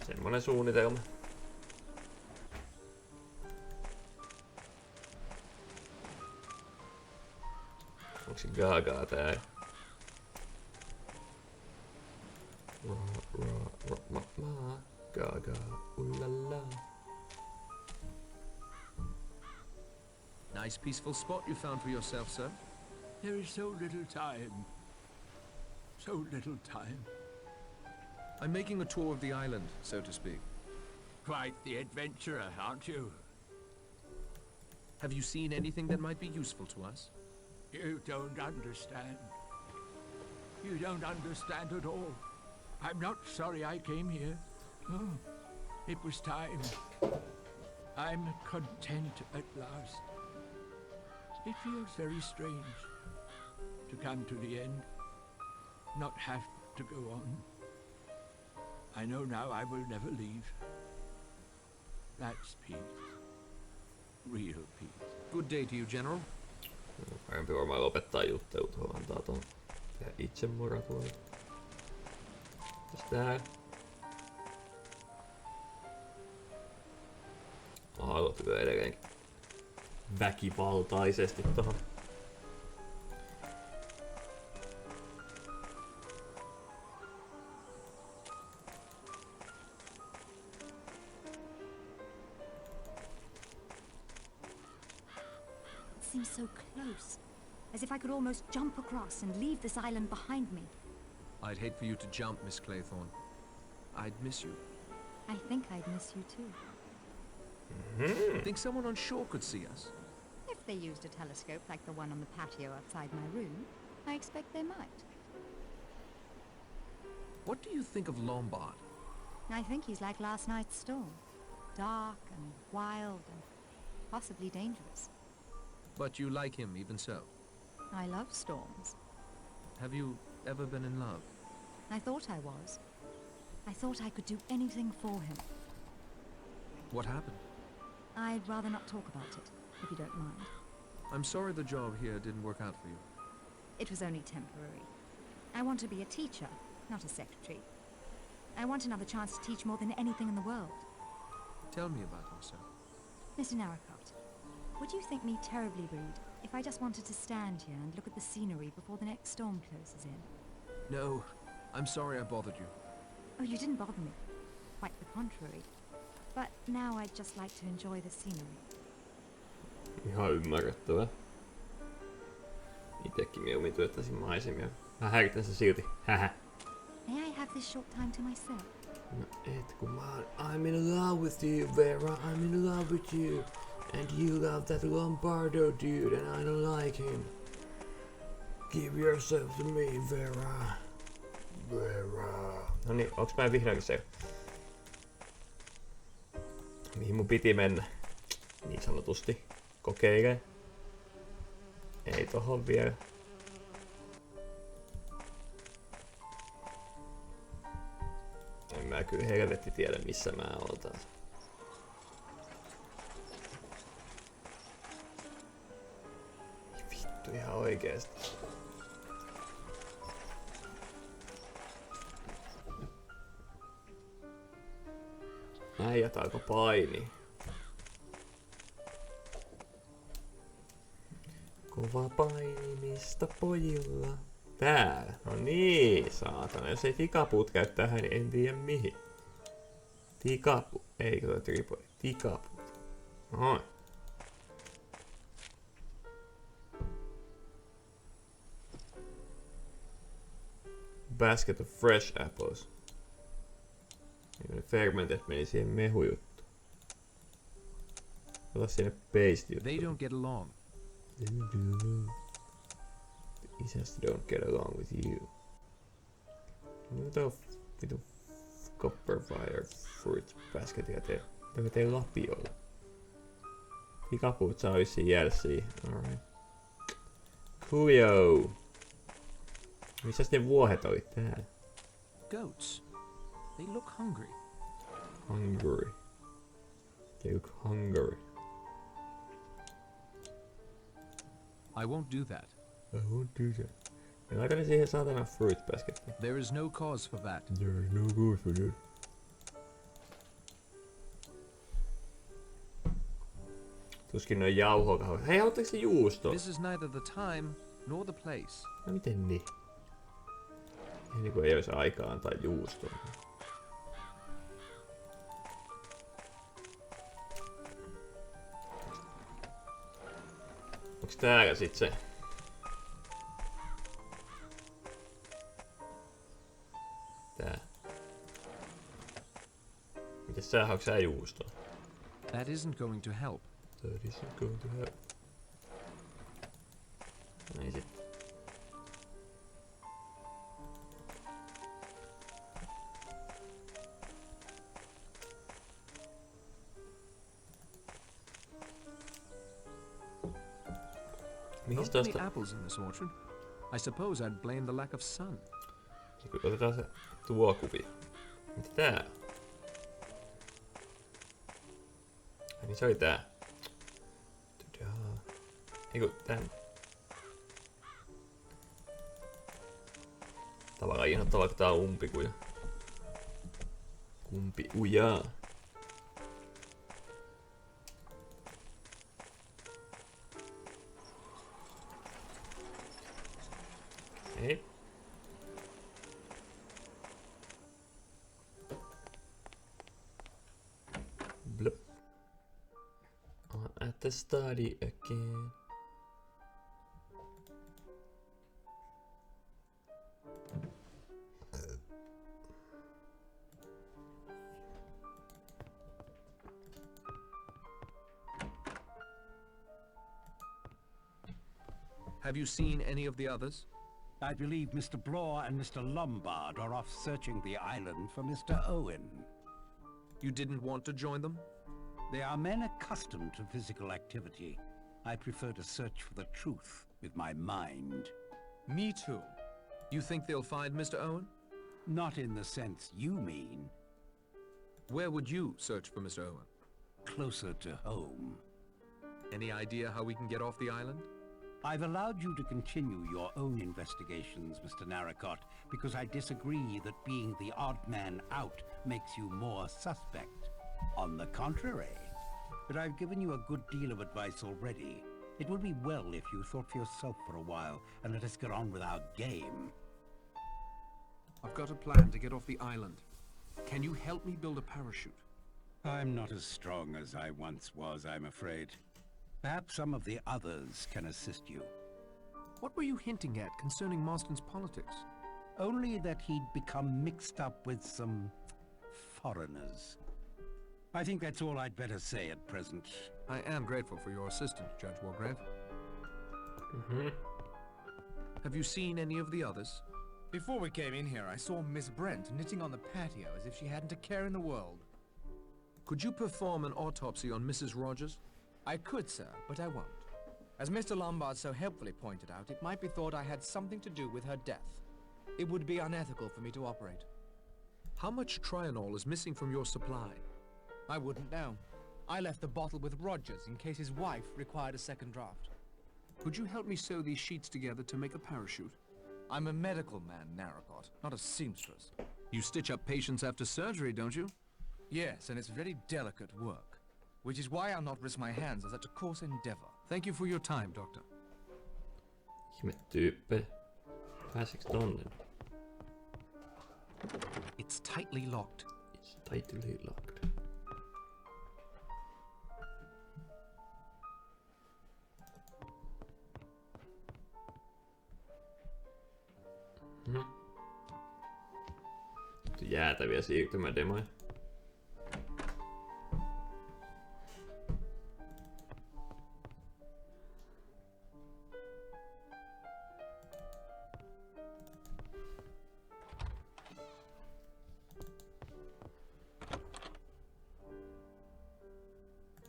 Semmonen suunnitelma. Onko se Gagaa tää? Gaga, ullala. Nice peaceful spot you found for yourself, sir. There is so little time. So little time. I'm making a tour of the island, so to speak. Quite the adventurer, aren't you? Have you seen anything that might be useful to us? You don't understand. You don't understand at all. I'm not sorry I came here. Oh, it was time. I'm content at last. It feels very strange to come to the end, not have to go on. I know now I will never leave. That's peace. Real peace. Good day to you, General. Parempi varmaan lopettaa juttelu tuohon, antaa tuon tehdä itsemurha tuolla. Mitäs tää? Aallot lyö edelleenkin väkivaltaisesti tohon. Seems so close. As if I could almost jump across and leave this island behind me. I'd hate for you to jump, Miss Claythorne. I'd miss you. I think I'd miss you too. Think someone on shore could see us? If they used a telescope like the one on the patio outside my room, I expect they might. What do you think of Lombard? I think he's like last night's storm. Dark and wild and possibly dangerous. But you like him even so. I love storms. Have you ever been in love? I thought I was. I thought I could do anything for him. What happened? I'd rather not talk about it, if you don't mind. I'm sorry the job here didn't work out for you. It was only temporary. I want to be a teacher, not a secretary. I want another chance to teach more than anything in the world. Tell me about yourself. Mr. Narracott, would you think me terribly rude if I just wanted to stand here and look at the scenery before the next storm closes in? No, I'm sorry I bothered you. Oh, you didn't bother me. Quite the contrary. But now I'd just like to enjoy the scenery. Ihan ymmärrettävää. Itekin mieluummin työttäisin maisemia. Mä häiritän se silti. Hähä. May I have this short time to myself? No et kun I'm in love with you, Vera. I'm in love with you. And you love that Lombardo dude and I don't like him. Give yourself to me, Vera. Vera. No niin, onks mä vihdoinkin se? Mihin mun piti mennä? Niin sanotusti. Kokeile. Ei tohon vielä. En mä kyllä helvetti tiedä missä mä oon taas. Vittu ihan oikeesti. Äijät alkoi paini. Kova painimista pojilla. Täällä. No niin, saatana. Jos ei tikapuut käy tähän, niin en tiedä mihin. Tikapu. Ei kyllä tripodi. Tikapuut. Noin. Basket of fresh apples. Ne fermentet meni siihen mehujuttu. Ota sinne paste juttu. They don't get along. The just don't get along with you. Mitä vitu copper fire fruit basketia tee? Mitä tee lapiolla? Tikapuut saa vissiin jäädä siihen. Alright. Coolio! Missäs ne vuohet oli täällä? Goats. They look hungry. Hungry. They look hungry. I won't do that. I won't do that. Ja laita ne siihen saatana fruit baskettiin. There is no cause for that. There is no cause for that. Tuskin noin jauhokahvit. Hei, haluatteko se juusto? This is neither the time nor the place. No miten niin? Ei niinku ei olisi aikaa antaa juustoa. Onks täällä sit se? Tää. Mites sä haluatko sä juustoa? That isn't going to help. That isn't going to help. Niin sit. Not many apples in this orchard. I suppose I'd blame the lack of sun. Otetaan se tuo kuvio. Mitä tää? Ai niin se oli tää. Eiku tän. Tavallaan inhottavaa, kun tää on umpikuja. Kumpi ujaa. Ei. Blop. I'm at the study again. Have you seen any of the others? I believe Mr. Blore and Mr. Lombard are off searching the island for Mr. Owen. You didn't want to join them? They are men accustomed to physical activity. I prefer to search for the truth with my mind. Me too. You think they'll find Mr. Owen? Not in the sense you mean. Where would you search for Mr. Owen? Closer to home. Any idea how we can get off the island? I've allowed you to continue your own investigations, Mr. Narracott, because I disagree that being the odd man out makes you more suspect. On the contrary. But I've given you a good deal of advice already. It would be well if you thought for yourself for a while and let us get on with our game. I've got a plan to get off the island. Can you help me build a parachute? I'm not as strong as I once was, I'm afraid. Perhaps some of the others can assist you. What were you hinting at concerning Marston's politics? Only that he'd become mixed up with some foreigners. I think that's all I'd better say at present. I am grateful for your assistance, Judge Wargrave. Have you seen any of the others? Before we came in here, I saw Miss Brent knitting on the patio as if she hadn't a care in the world. Could you perform an autopsy on Mrs. Rogers? I could, sir, but I won't. As Mr. Lombard so helpfully pointed out, it might be thought I had something to do with her death. It would be unethical for me to operate. How much Trianol is missing from your supply? I wouldn't know. I left the bottle with Rogers in case his wife required a second draft. Could you help me sew these sheets together to make a parachute? I'm a medical man, Narracott, not a seamstress. You stitch up patients after surgery, don't you? Yes, and it's very delicate work, which is why I'll not risk my hands on such a coarse endeavor. Thank you for your time, Doctor. Ihme tyyppi. Pääsiks tonne? It's tightly locked. It's tightly locked. Jäätäviä siirtymädemoja.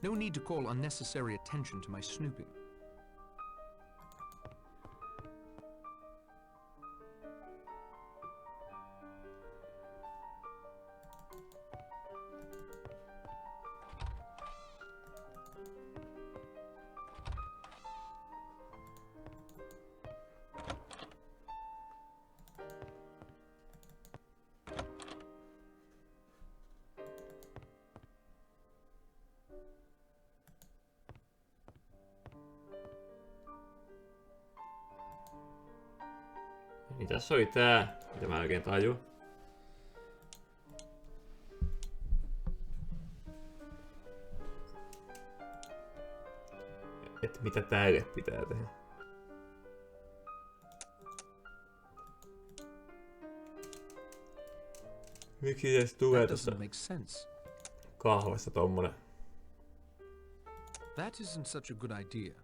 No need to call unnecessary attention to my snooping. Niin tässä oli tää, mitä mä oikein tajun. Että mitä tälle pitää tehdä. Miksi edes tulee tossa kahvassa tommonen? That isn't such a good idea.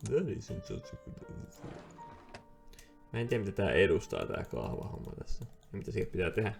That isn't such a good idea. Mä en tiedä mitä tää edustaa tää kahvahomma tässä. Ja mitä siihen pitää tehdä.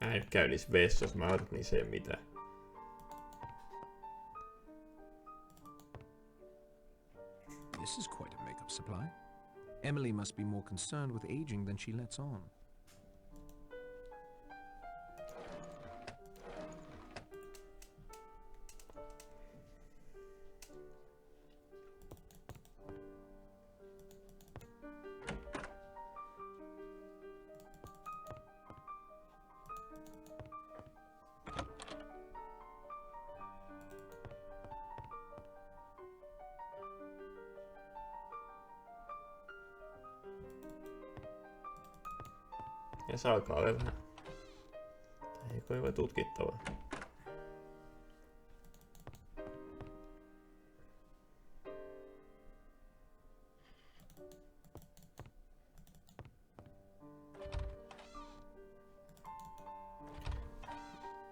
Mä en käy niissä vessoissa, mä otan niissä ei mitään. This is quite a makeup supply. Emily must be more concerned with aging than she lets on. Ja se alkaa olla vähän heikoiva tutkittavaa.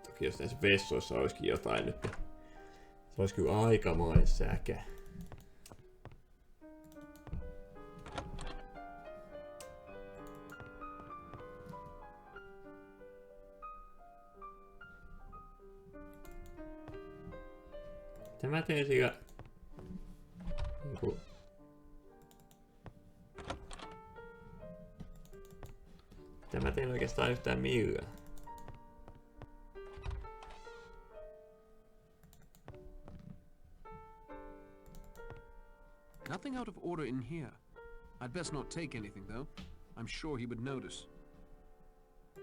Toki jos näissä vessoissa olisikin jotain nyt, niin se olisi kyllä aikamoinen säkä. Mitä mä teen sillä niinku mitä mä teen oikeastaan yhtään millään? water in here. I'd best not take anything, though. I'm sure he would notice.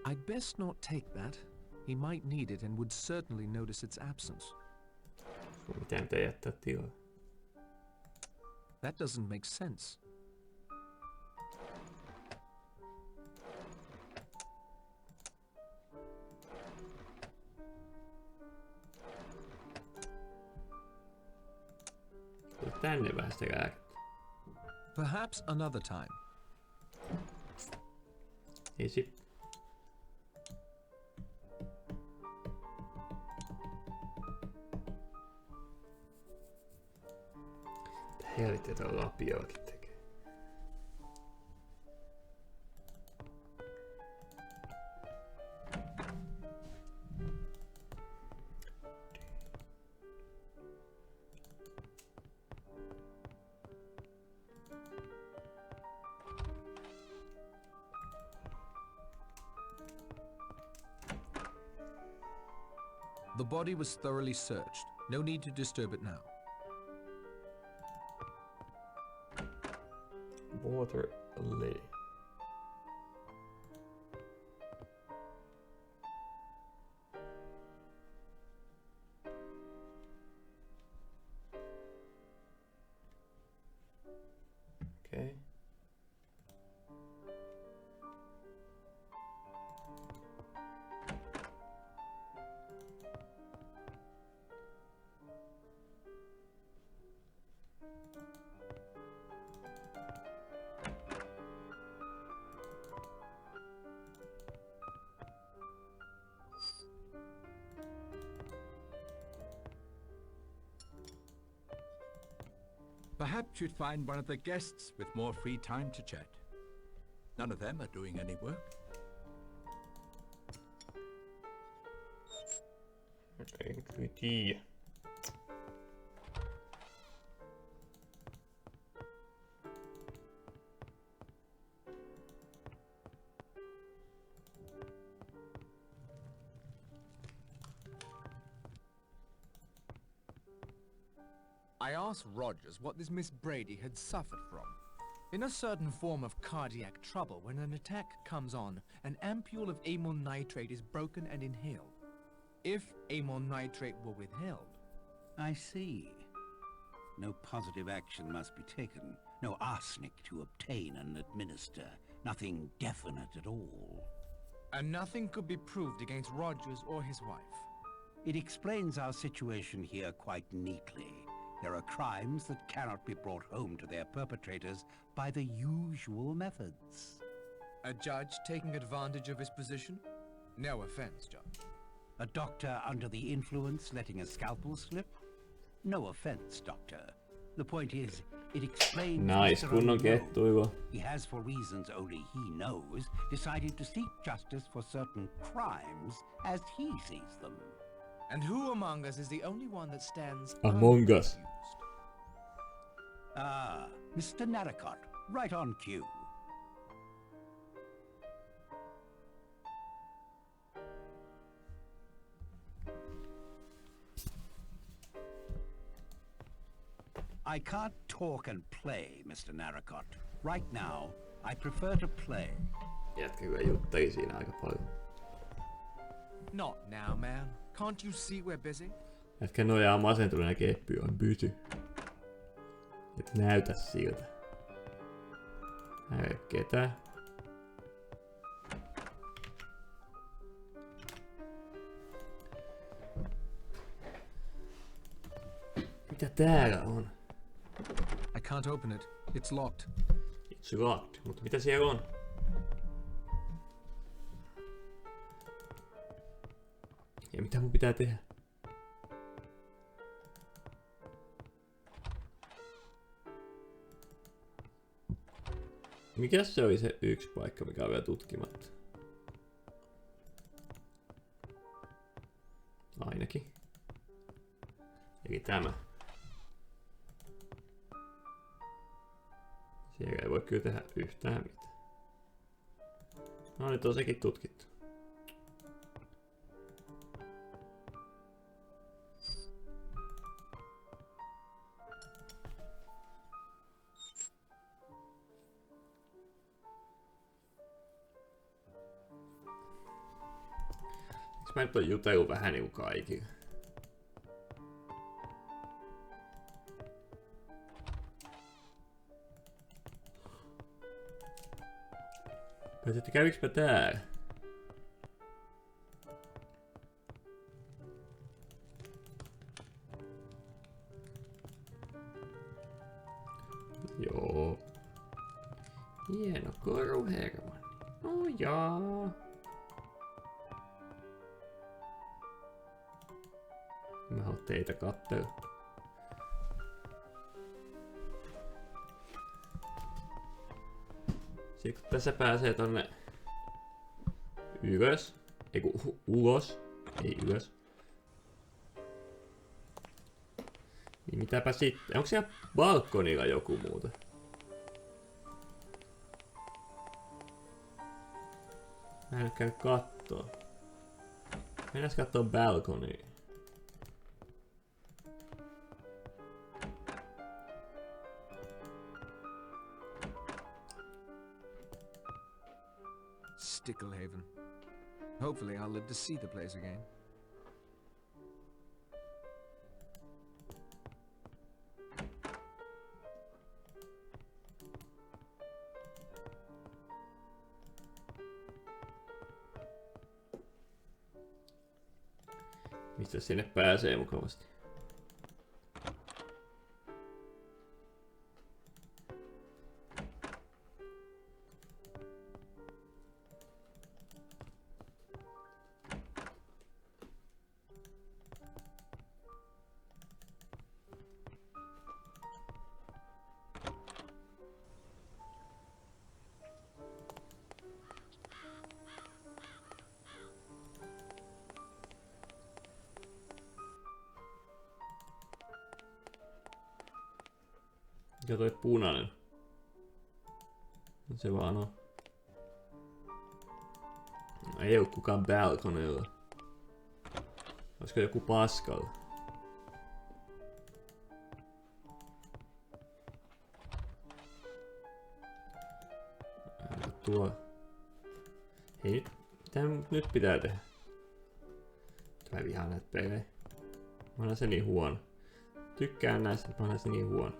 I'd best not take that. He might need it and would certainly notice its absence. Miten te jättää tilaa? That doesn't make sense. Tänne vähän sitä lääkettä. Perhaps another time. Ei sit. Mitä helvettiä tuolla lapioakin tekee? The body was thoroughly searched. No need to disturb it now. Water lily. Okay. Perhaps you'd find one of the guests with more free time to chat. None of them are doing any work. En kyllä tiedä. I asked Rogers what this Miss Brady had suffered from. In a certain form of cardiac trouble, when an attack comes on, an ampule of amyl nitrate is broken and inhaled. If amyl nitrate were withheld... I see. No positive action must be taken. No arsenic to obtain and administer. Nothing definite at all. And nothing could be proved against Rogers or his wife. It explains our situation here quite neatly. There are crimes that cannot be brought home to their perpetrators by the usual methods. A judge taking advantage of his position? No offense, Judge. A doctor under the influence letting a scalpel slip? No offense, Doctor. The point is, it explains... Nice, Mr. kunnon Unknown. kettuilu. He has, for reasons only he knows, decided to seek justice for certain crimes as he sees them. And who among us is the only one that stands Among Us. unaccused? Ah, Mr. Narracott, right on cue. I can't talk and play, Mr. Narracott. Right now, I prefer to play. Jätkä kyllä jutteli siinä aika paljon. Not now, man. Can't you see we're busy? Jätkä nojaa masentuneena keppi on busy. Et näytä siltä. Ei ketään. Mitä täällä on? I can't open it. It's locked. It's locked. Mutta mitä siellä on? Ja mitä mun pitää tehdä? Mikäs se oli se yksi paikka, mikä on vielä tutkimatta? Ainakin. Eli tämä. Siellä ei voi kyllä tehdä yhtään mitään. No nyt on sekin tutkittu. mä nyt on jutellut vähän niinku kaikille? Katsotte, käviks mä täällä? Joo. Hieno koru, Herman. No jaa. Mä haluan teitä kattella. Sitten kun tässä pääsee tonne ylös, ulos, ei ylös. Niin mitäpä sitten? Onko siellä balkonilla joku muuta? Mä en nyt käy kattoo. Mennäs kattoo balkonia. Sticklehaven. Hopefully I'll live to see the place again. Mistä sinne pääsee mukavasti? Mikä toi punainen? Se vaan on. Ei oo kukaan balkonilla. Olisiko joku paskalla? Tuo. Hei, mitä nyt pitää tehdä? Mä vihaan näitä pelejä. Mä olen se niin huono. Tykkään näistä, mutta mä olen se niin huono.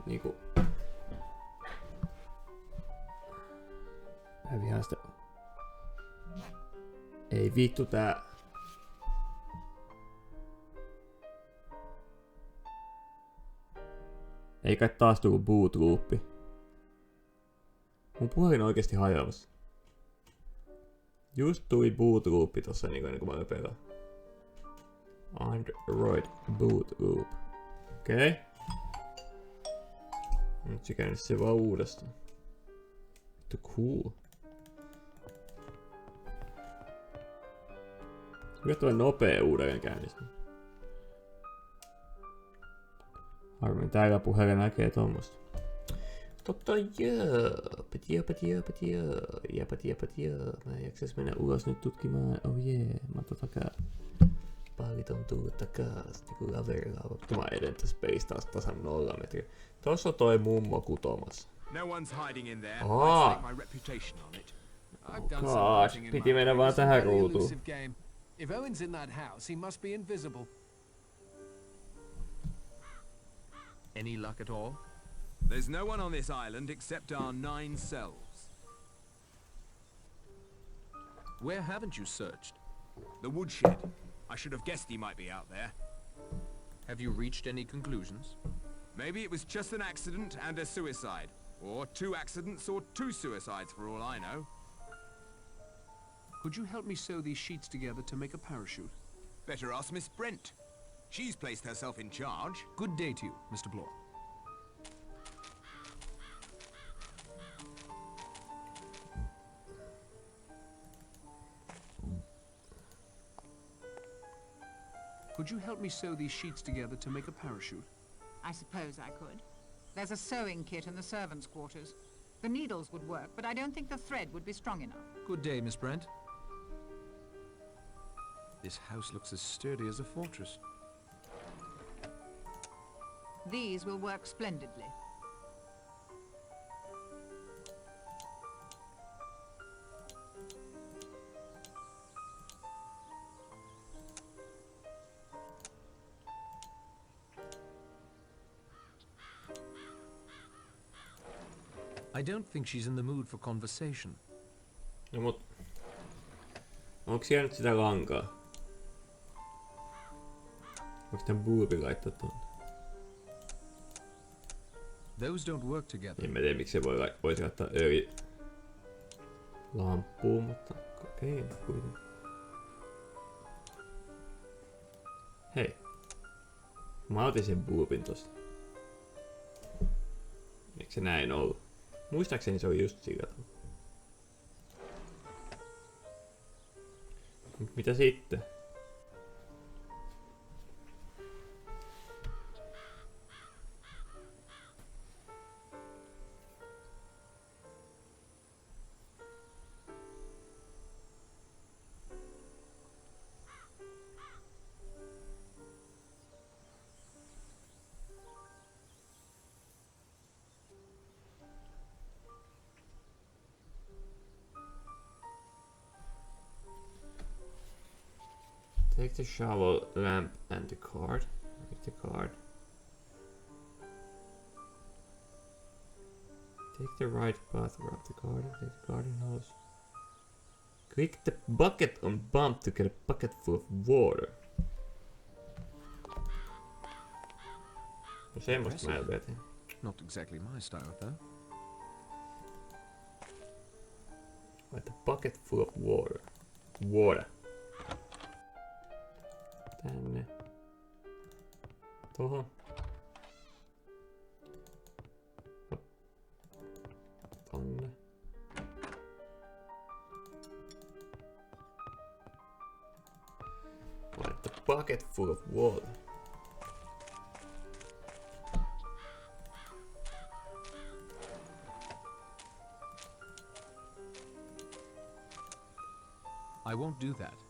Niinku... Mä vihaan sitä... Ei vittu tää... Ei kai taas tullu boot loopi. Mun puhelin on oikeesti hajoamassa. Just tuli boot loopi tossa niinku ennen kuin mä pelaan. Android boot loop. Okei. Okay. Nyt se käynnissä vaan uudestaan. Vittu cool. Mikä tuo nopea uudelleen käynnistä? Harmin täällä puhelin näkee tommosta. Totta joo. Patio. Mä en jaksais mennä ulos nyt tutkimaan. Oh yeah. Mä otan takaa. Pallit on tullut takas. Niinku laverilla. Mä eden tässä peistä taas tasan 0 metriä. Tossa on toi mummo kutomassa. No one's hiding in there. I'd stake my reputation on it. I've done some Gosh, writing in piti my mennä book. vaan It's a tähän very ruutuun. elusive game. If Owen's in that house, he must be invisible. Any luck at all? There's no one on this island except our 9 selves. Where haven't you searched? The woodshed. I should have guessed he might be out there. Have you reached any conclusions? Maybe it was just an accident and a suicide. Or 2 accidents or 2 suicides for all I know. Could you help me sew these sheets together to make a parachute? Better ask Miss Brent. She's placed herself in charge. Good day to you, Mr. Bloor. Could you help me sew these sheets together to make a parachute? I suppose I could. There's a sewing kit in the servants' quarters. The needles would work, but I don't think the thread would be strong enough. Good day, Miss Brent. This house looks as sturdy as a fortress. These will work splendidly. I don't think she's in the mood for conversation. No mut... Onks siellä nyt sitä lankaa? Onks tän buubi laittaa tuonne? Those don't work together. En mä tiedä miksi se voisi laittaa lampuun, mutta kokeillaan kuitenkin. Hei. Mä otin sen buubin tosta. Eikö se näin ollut? Muistaakseni se on just sillä tavalla. Mitä sitten? Take the shovel, lamp, and the card. Take the card. Take the right path around the garden. Take the garden hose. Click the bucket on bump to get a bucket full of water. No semmoista mä vetin. Not exactly my style, though. Like a bucket full of water. Water. Tänne. Tohon. Tonne. Like a bucket full of water. I won't do that.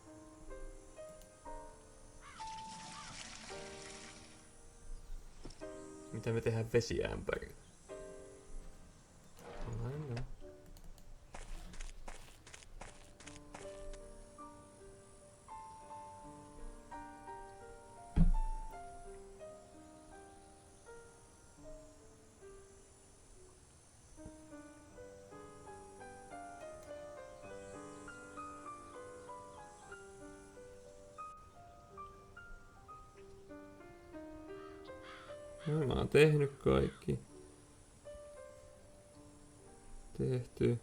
Mitä me tehdään vesiämpärillä? No, mä oon tehnyt kaikki. Tehty.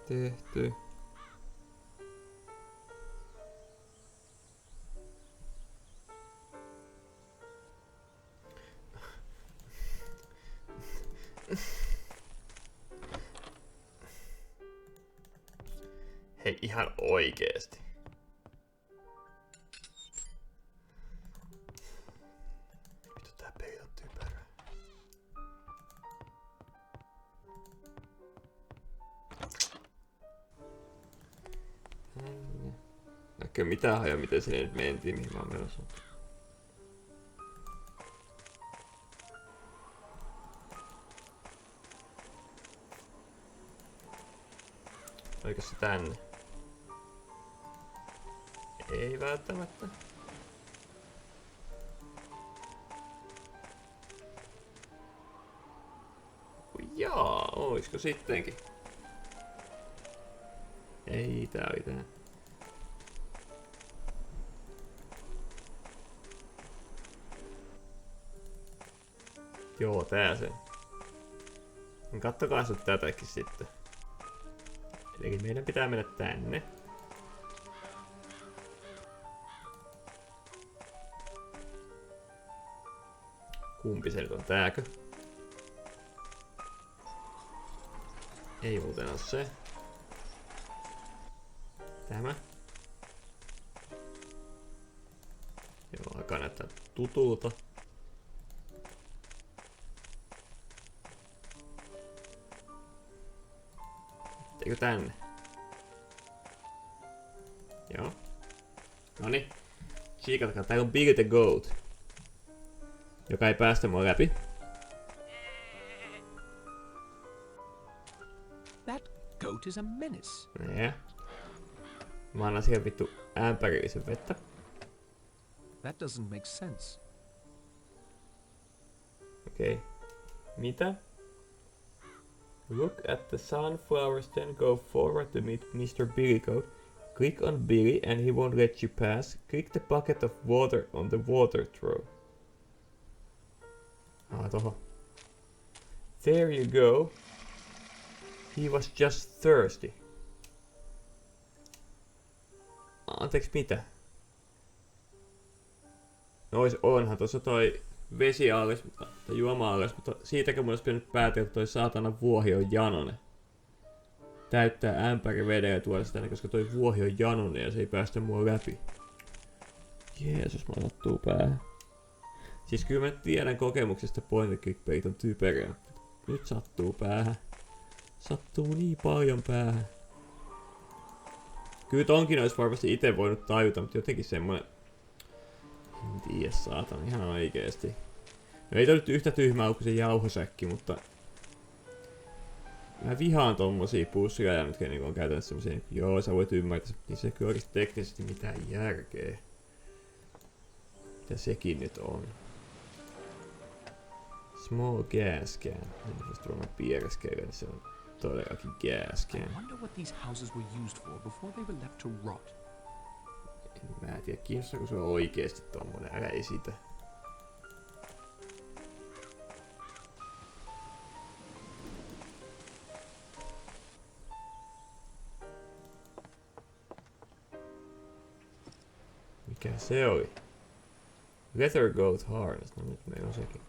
Tehty. Hei, ihan oikeesti. Näkö mitään hajoa, miten sinne nyt mentiin, mihin mä oon menossa. Oliko se tänne? Ei välttämättä. Jaa, oisko sittenkin? Ei, tää oli tää. Joo, tää se. Kattokaa nyt tätäkin sitten. Eli meidän pitää mennä tänne. Kumpi se nyt on, tääkö? Ei muuten oo se. Tämä. Joo, alkaa näyttää tutulta. Eikö tänne? Joo. Noniin. Siikatkaa, täällä on Bill the Goat. Joka ei päästä mua läpi. That goat is a menace. Yeah. Mä annan siihen vittu ämpärillisen vettä. That doesn't make sense. Okei. Mitä? Look at the sunflowers, then go forward to meet Mr. Billygoat. Click on Billy and he won't let you pass. Click the bucket of water on the water throw. Toho. There you go. He was just thirsty. Anteeksi, mitä? No onhan tuossa toi vesiaallis, tai juoma-aallis, mutta siitäkin mun olisi pitänyt päätellä, että toi saatana vuohi on janonen. Täyttää ämpäri vedellä tuoda sitä, koska toi vuohi on janonen ja se ei päästä mua läpi. Jeesus, mä sattuu päähän. Siis kyllä mä tiedän kokemuksesta point and click pelit on typeriä. Nyt sattuu päähän. Sattuu niin paljon päähän. Kyllä tonkin olisi varmasti itse voinut tajuta, mutta jotenkin semmonen... En tiedä, saatana, ihan oikeesti. No ei toi nyt yhtä tyhmää kuin se jauhosäkki, mutta... Mä vihaan tommosia pussia mitkä niinku on käytännössä semmosia, joo sä voit ymmärtää, niin se kyllä oikeesti teknisesti mitään järkeä. Mitä sekin nyt on? Small gas can. Jos tuolla piereskele, niin se on todellakin gas can. I wonder what these houses were used for before they were left to rot. En mä tiedä, kiinnostaako sua oikeesti tommonen, älä esitä. Mikä se oli? Leather goat harness, no nyt meillä on sekin.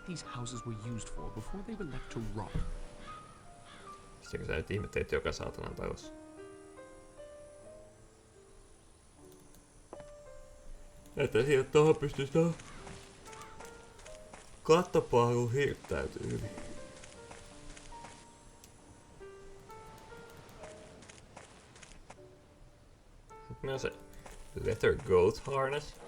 These houses were used for before they were left to rot. Sitäkö sä nyt ihmettelit joka saatanan talossa? Että siitä tohon pystyis tohon kattopaaluun hirttäytyy hyvin. Sitten on se leather goat harness.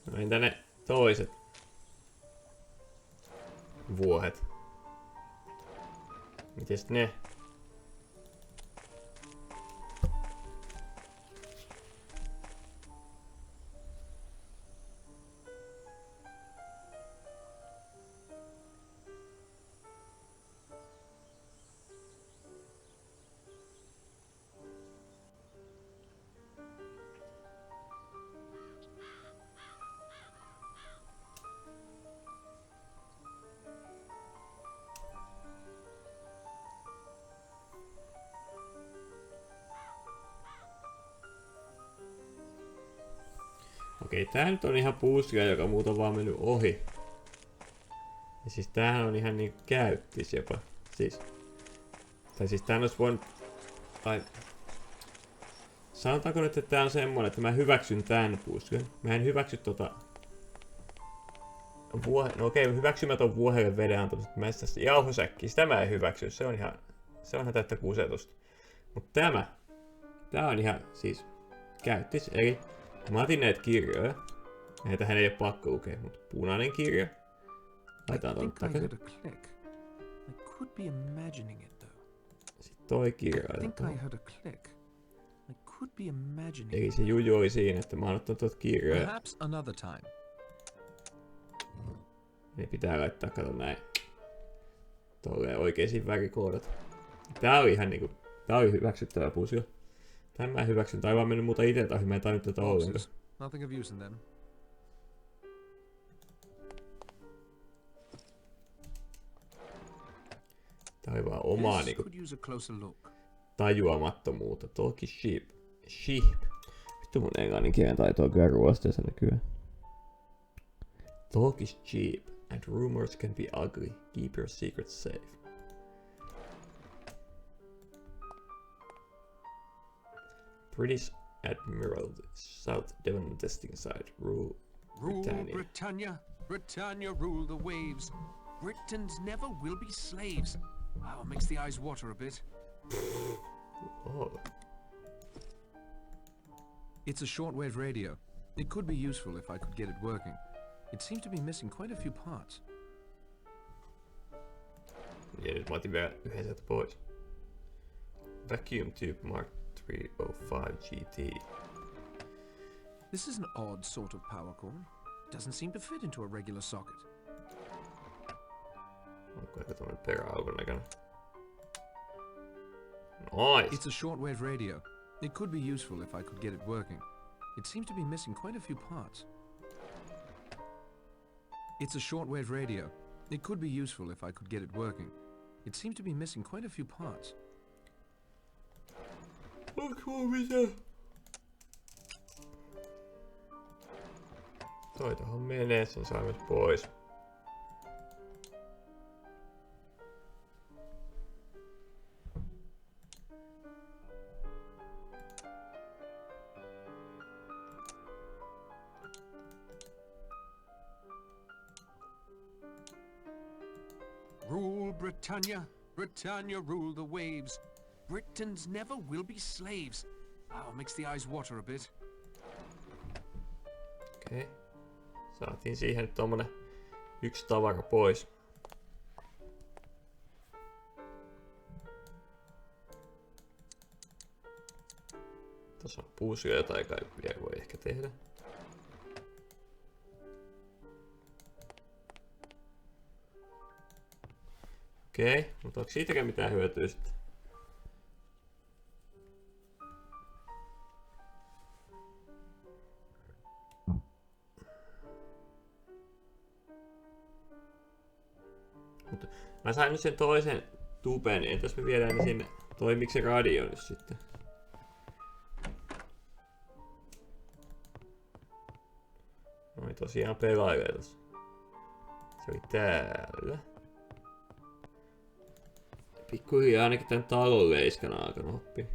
No entä ne toiset vuohet? Mites ne? Okei, tää nyt on ihan puusia, joka muut on vaan mennyt ohi. Ja siis tämähän on ihan niin käyttis jopa. Siis. Tai siis tämähän olisi voinut... Tai... Sanotaanko nyt, että tää on semmonen, että mä hyväksyn tän puuskan. Mä en hyväksy tota... No okei, hyväksymätön vuohelle veden antamista. Mä en sitä jauhosäkkiä, sitä mä en hyväksy. Se on ihan täyttä kusetusta. Mut tää on ihan siis käyttis. Eli mä otin näitä kirjoja. Näitähän ei ole pakko lukea, mutta punainen kirja. Laitetaan tuonne takaisin. Sitten toi kirja. Eli se juju oli siinä, että mä oon ottanut tuota kirjoja. Ne pitää laittaa, kato näin. Tolleen oikeisiin värikoodat. Tää oli ihan niinku, tää oli hyväksyttävä pusio. Tän mä hyväksyn, tai vaan mennyt muuta ite tahi, mä en tainnut tätä ollenkaan. Nothing of use in them. Tää oli vaan omaa niinku tajuamattomuutta. Toki sheep. Vittu mun englannin kielen taito on kyllä ruosteessa nykyään. Talk is cheap and rumors can be ugly. Keep your secrets safe. British Admiralty, South Devon testing site. Rule Britannia. Britannia. Britannia rule the waves. Britons never will be slaves. Oh, makes the eyes water a bit. Oh. It's a shortwave radio. It could be useful if I could get it working. It seems to be missing quite a few parts. Ja nyt mä otin vielä yhden sieltä pois. Vacuum Tube Mark 305 GT. This is an odd sort of power cord. Doesn't seem to fit into a regular socket. Onko ehkä tommonen peräaukon näköinen? Nice! It's a shortwave radio. It could be useful if I could get it working. It seems to be missing quite a few parts. It's a shortwave radio. It could be useful if I could get it working. It seems to be missing quite a few parts. Onko mitään? Toitahan menee, sen saa myös pois. Rule Britannia. Britannia rule the waves. Britons never will be slaves. Oh, makes the eyes water a bit. Okei. Saatiin siihen nyt tommonen yksi tavara pois. Tässä on puusia, jotain kai vielä voi ehkä tehdä. Okei, mutta onko siitäkään mitään hyötyä sitten? Mutta mä sain nyt sen toisen tuben, entäs me viedään ne sinne? Toimiiko se radio nyt sitten? Noi tosiaan pelailee tossa. Se oli täällä. Pikkuhiljaa ainakin tän talon leiskana alkanut oppia.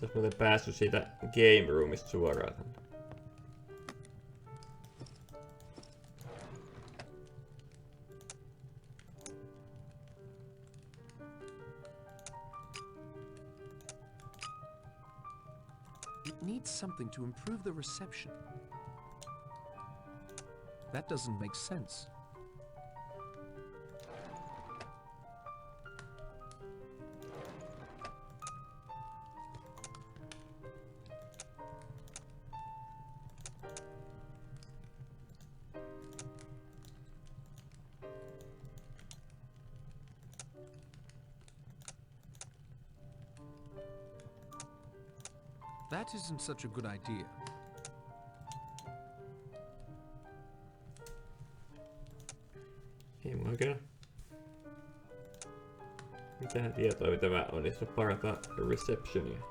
Ois muuten päässyt siitä game roomista suoraan tänne. It needs something to improve the reception. That doesn't make sense. That isn't such a good idea. Ei mulla oikein. Mitähän tietoa, mitä mä onnistu parantaa receptionia.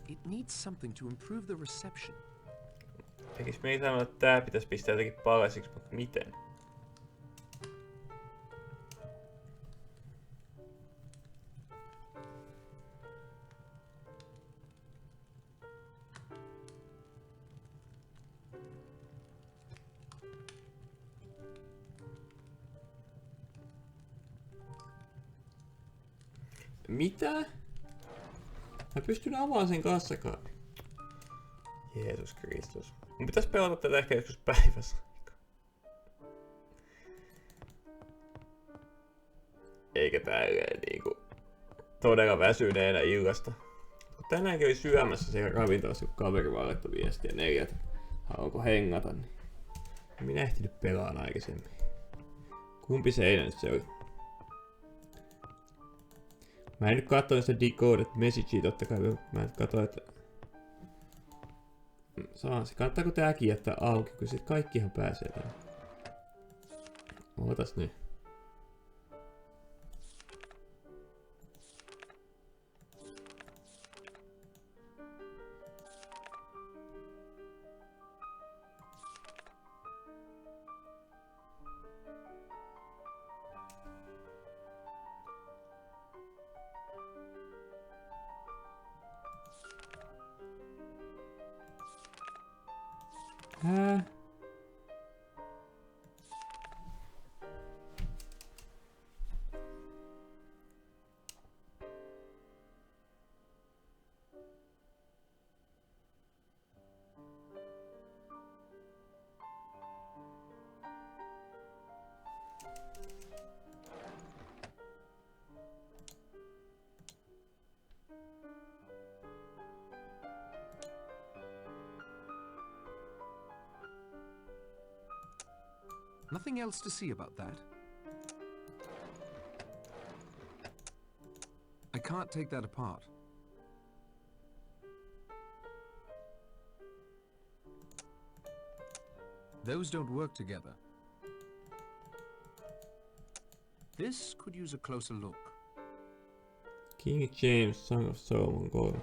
It needs something to improve the reception. Tekis meitä sanoa, että tää pitäis pistää jotenkin palasiksi, mutta miten? Mitä? Mä pystyn avaamaan sen kassakaan. Jeesus Kristus. Mun pitäis pelata tätä ehkä joskus päivässä. Eikä tälleen niinku todella väsyneenä illasta. Tänäänkin oli syömässä siellä ravintolassa, kun kaveri vaan laittoi viestiä 4, että haluanko hengata. Niin minä ehtinyt pelaan aikaisemmin. Kumpi seinä nyt se oli? Mä en nyt katso sitä decoded messagea totta kai. Mä en katso, että Se kannattaako tääkin jättää auki, kun sit kaikkihan pääsee tänne. Ootas nyt. Nothing else to see about that. I can't take that apart. Those don't work together. This could use a closer look. King James, Song of Solomon, go.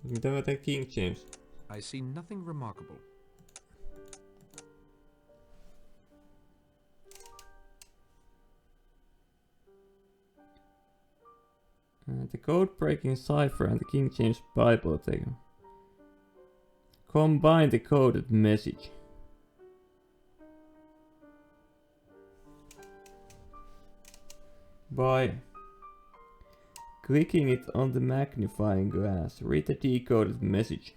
Mitä mä teen King James? I see nothing remarkable. The code-breaking cipher and the King James Bible taken. Combine the coded message. By clicking it on the magnifying glass, read the decoded message.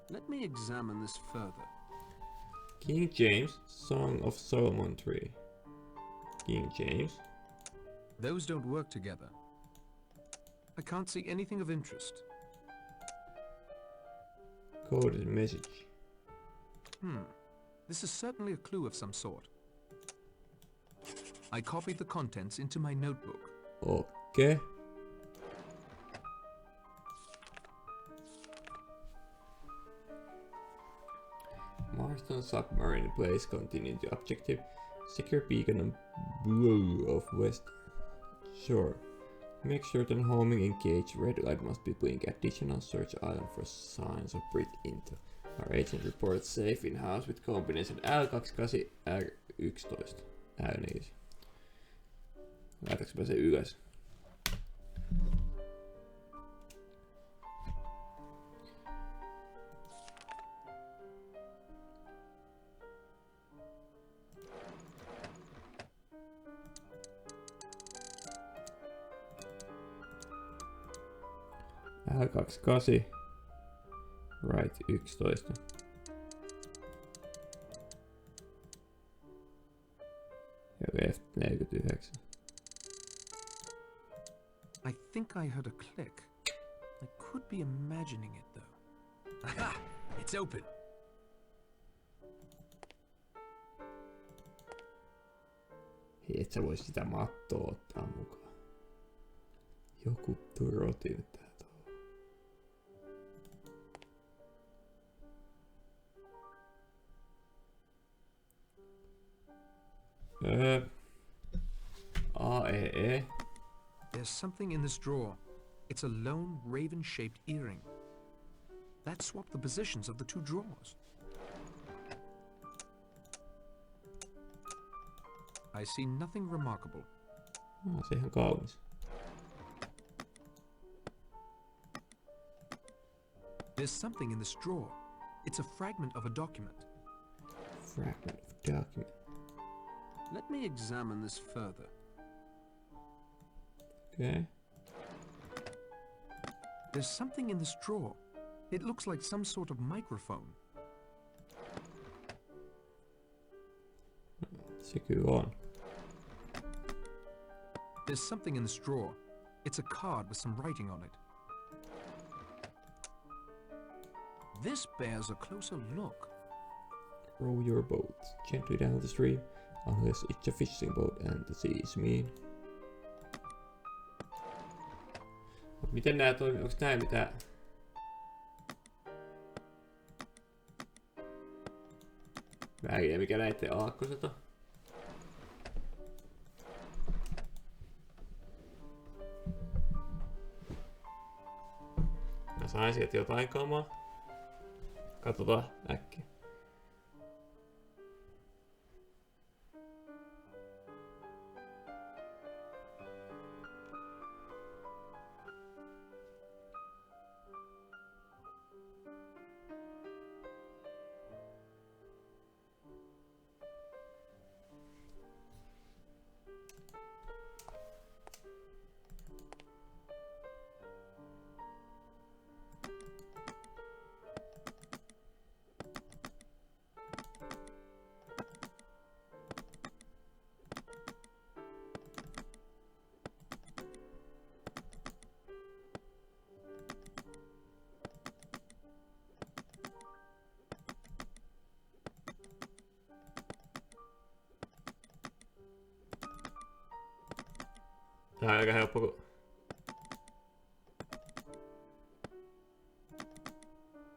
Let me examine this further. King James, Song of Solomon 3. King James. Those don't work together. I can't see anything of interest. Coded message. This is certainly a clue of some sort. I copied the contents into my notebook. Okay. Marston submarine place continuing the objective. Secure beacon on blue of west shore. Make certain homing engaged. Red light must be blink. Additional search island for signs of breach into. Our agent reported safe in house with combination L28 R11. L4. Laitaks mä sen ylös? L28, right 11. Ja left 49. I think I heard a click. I could be imagining it though. Aha! It's open. Hei, et sä vois sitä mattoa ottaa mukaan. Joku turotin tää tuo. AEE. There's something in this drawer. It's a lone raven-shaped earring. That swapped the positions of the two drawers. I see nothing remarkable. No, se ihan kaunis. There's something in this drawer. It's a fragment of a document. Fragment of document. Let me examine this further. Okay. There's something in this drawer. It looks like some sort of microphone. Se kyllä on. There's something in this drawer. It's a card with some writing on it. This bears a closer look. Row your boat gently down the stream, unless it's a fishing boat and the sea is mean. Miten nää toimii? Onks nää mitään? Väriä, mikä näitten aakkoset on? Mä sain sieltä jotain kamaa. Katsotaan äkkiä. Tää on aika helppo, kun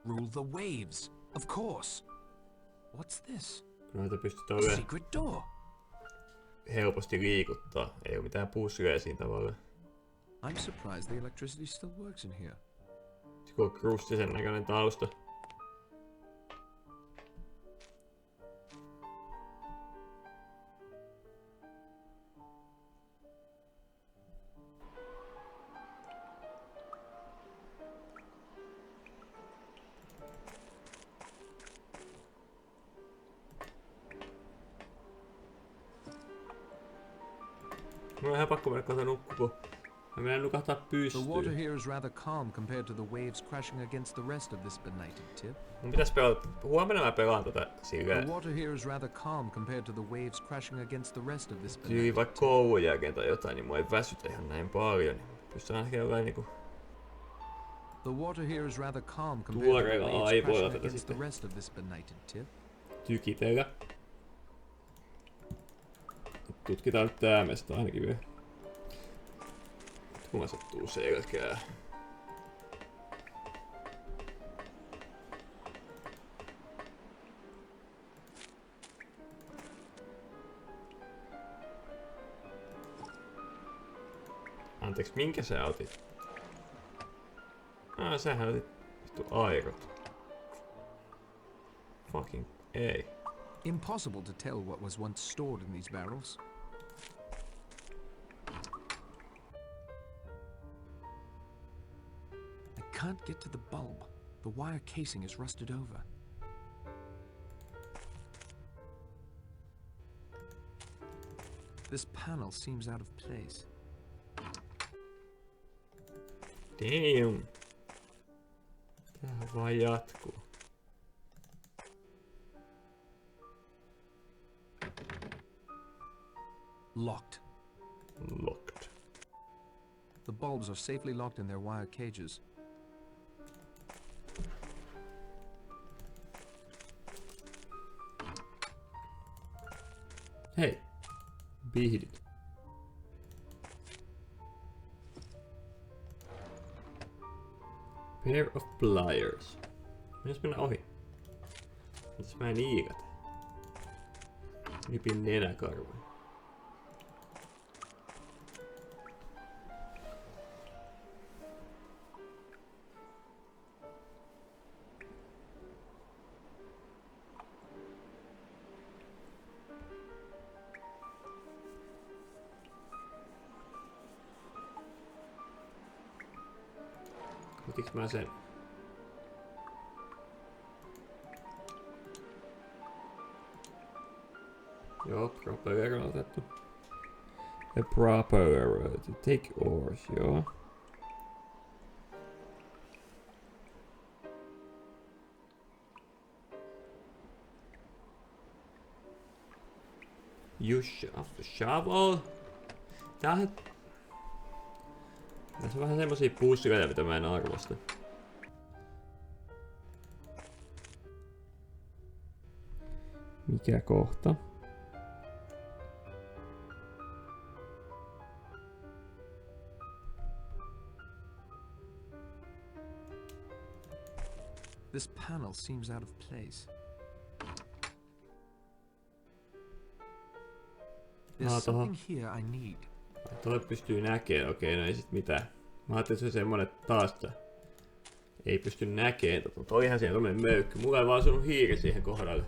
Rule the waves, of course. What's this? noita pystytään A vielä secret door. helposti liikuttaa. Ei oo mitään pussyja siinä tavalla. I'm surprised the electricity still works in here. Sitten on krustisen näköinen tausta. Mulla on ihan pakko mennä kohta nukkuun. Mä menen nukahtaa The water pystyyn. here is rather calm compared to the waves crashing against the rest of this benighted tip. Mun pitäis pelata. Huomenna mä pelaan tota silleen. The water here is rather calm compared to the waves crashing against the rest of this Tyyli benighted vaikka koulun jälkeen tai jotain, niin mua ei väsytä ihan näin paljon. Niin pystyn ainakin jollain niinku The water here is rather calm compared to the tuoreilla waves aivoilla crashing tätä against the sitten rest of this benighted tip. tykitellä. Tutkitaan nyt tää mesta ainakin vielä. Kun mä sattuu selkää. Anteeksi, minkä sä otit? Sähän otit vittu airot. Fucking ei. Impossible to tell what was once stored in these barrels. I can't get to the bulb. The wire casing is rusted over. This panel seems out of place. Damn. Tää vaan jatkuu. Locked. Locked. The bulbs are safely locked in their wire cages. Hei. Bihdit. Pair of pliers. Mitäs mennä ohi? Mitäs mä niikat? Nipin nenäkarvoin. Otiks mä sen? Joo, propeller on otettu. A propeller to take oars, joo. You shove the shovel. Tässä on vähän semmosia pussikoita, mitä mä en arvosta. Mikä kohta? This panel seems out of place. There's something here I need. Toi pystyy näkemään, okei, no ei sit mitään. Mä ajattelin, että se on semmonen taas, että ei pysty näkemään. Toihan siellä tommonen möykky. Mulla ei vaan sunut hiiri siihen kohdalle.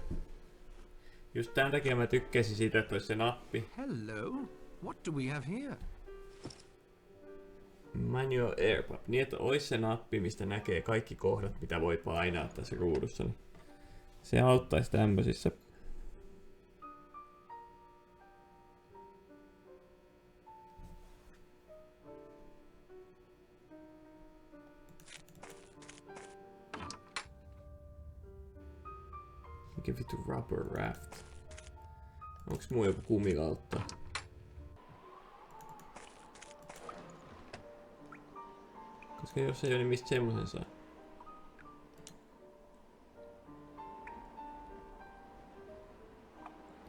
Just tämän takia mä tykkäsin siitä, että olisi se nappi. Hello, what do we have here? Manual AirPop. Niin, että olisi se nappi, mistä näkee kaikki kohdat, mitä voi painaa tässä ruudussa. Niin se auttaisi tämmöisissä. Mikä vittu rubber raft? Onks muu joku kumilautta? Koska jos ei ole, niin mistä semmosen saa?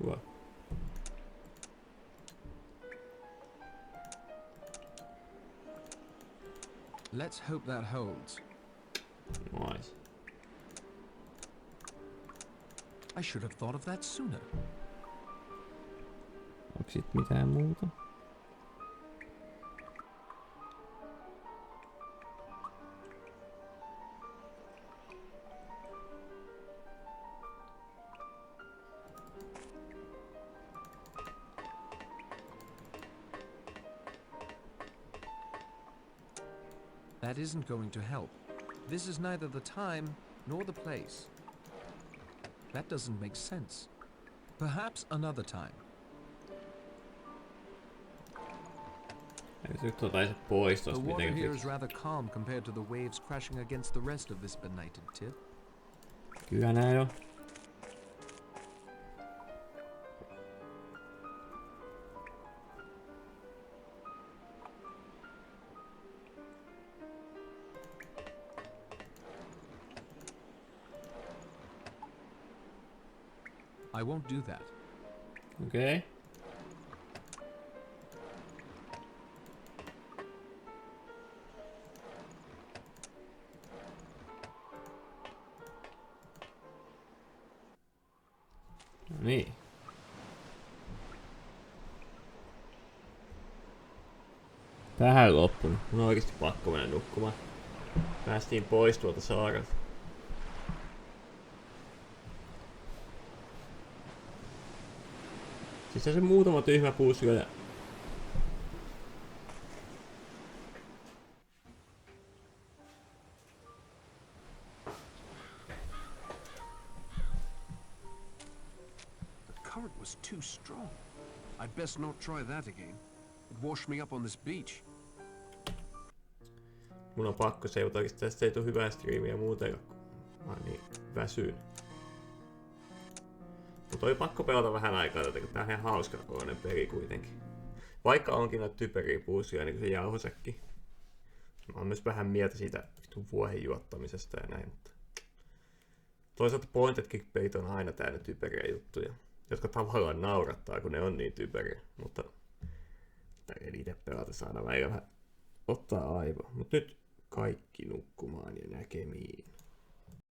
Tuo. Let's hope that holds. Nice. I should have thought of that sooner. Onks sit mitään muuta? That isn't going to help. This is neither the time nor the place. That doesn't make sense. Perhaps another time. The water here is rather calm compared to the waves crashing against the rest of this benighted tip. Kyllä näin on. I won't do that. Okay. No niin. Tähän loppunut. Mun on oikeesti pakko mennä nukkumaan. Päästiin pois tuolta saarelta. Siis se muutama tyhmä pussio ja... The current was too strong. I'd best not try that again. It washed me up on this beach. Mun on pakko seurata, oikeesti tästä ei tuu hyvää striimiä muutenkaan, kun mä oon niin väsyyn. Mutta oli pakko pelata vähän aikaa tätä, kun tää on ihan hauska kokoinen peli kuitenkin. Vaikka onkin noita typeriä puusia, niin kuin se jauhosäkki. Mä oon myös vähän mieltä siitä vitun vuohen juottamisesta ja näin, mutta... Toisaalta pointed pelit on aina täynnä typeriä juttuja, jotka tavallaan naurattaa, kun ne on niin typeriä, mutta... Tärkein itse pelata saada välillä vähän ottaa aivo. Mut nyt kaikki nukkumaan ja näkemiin.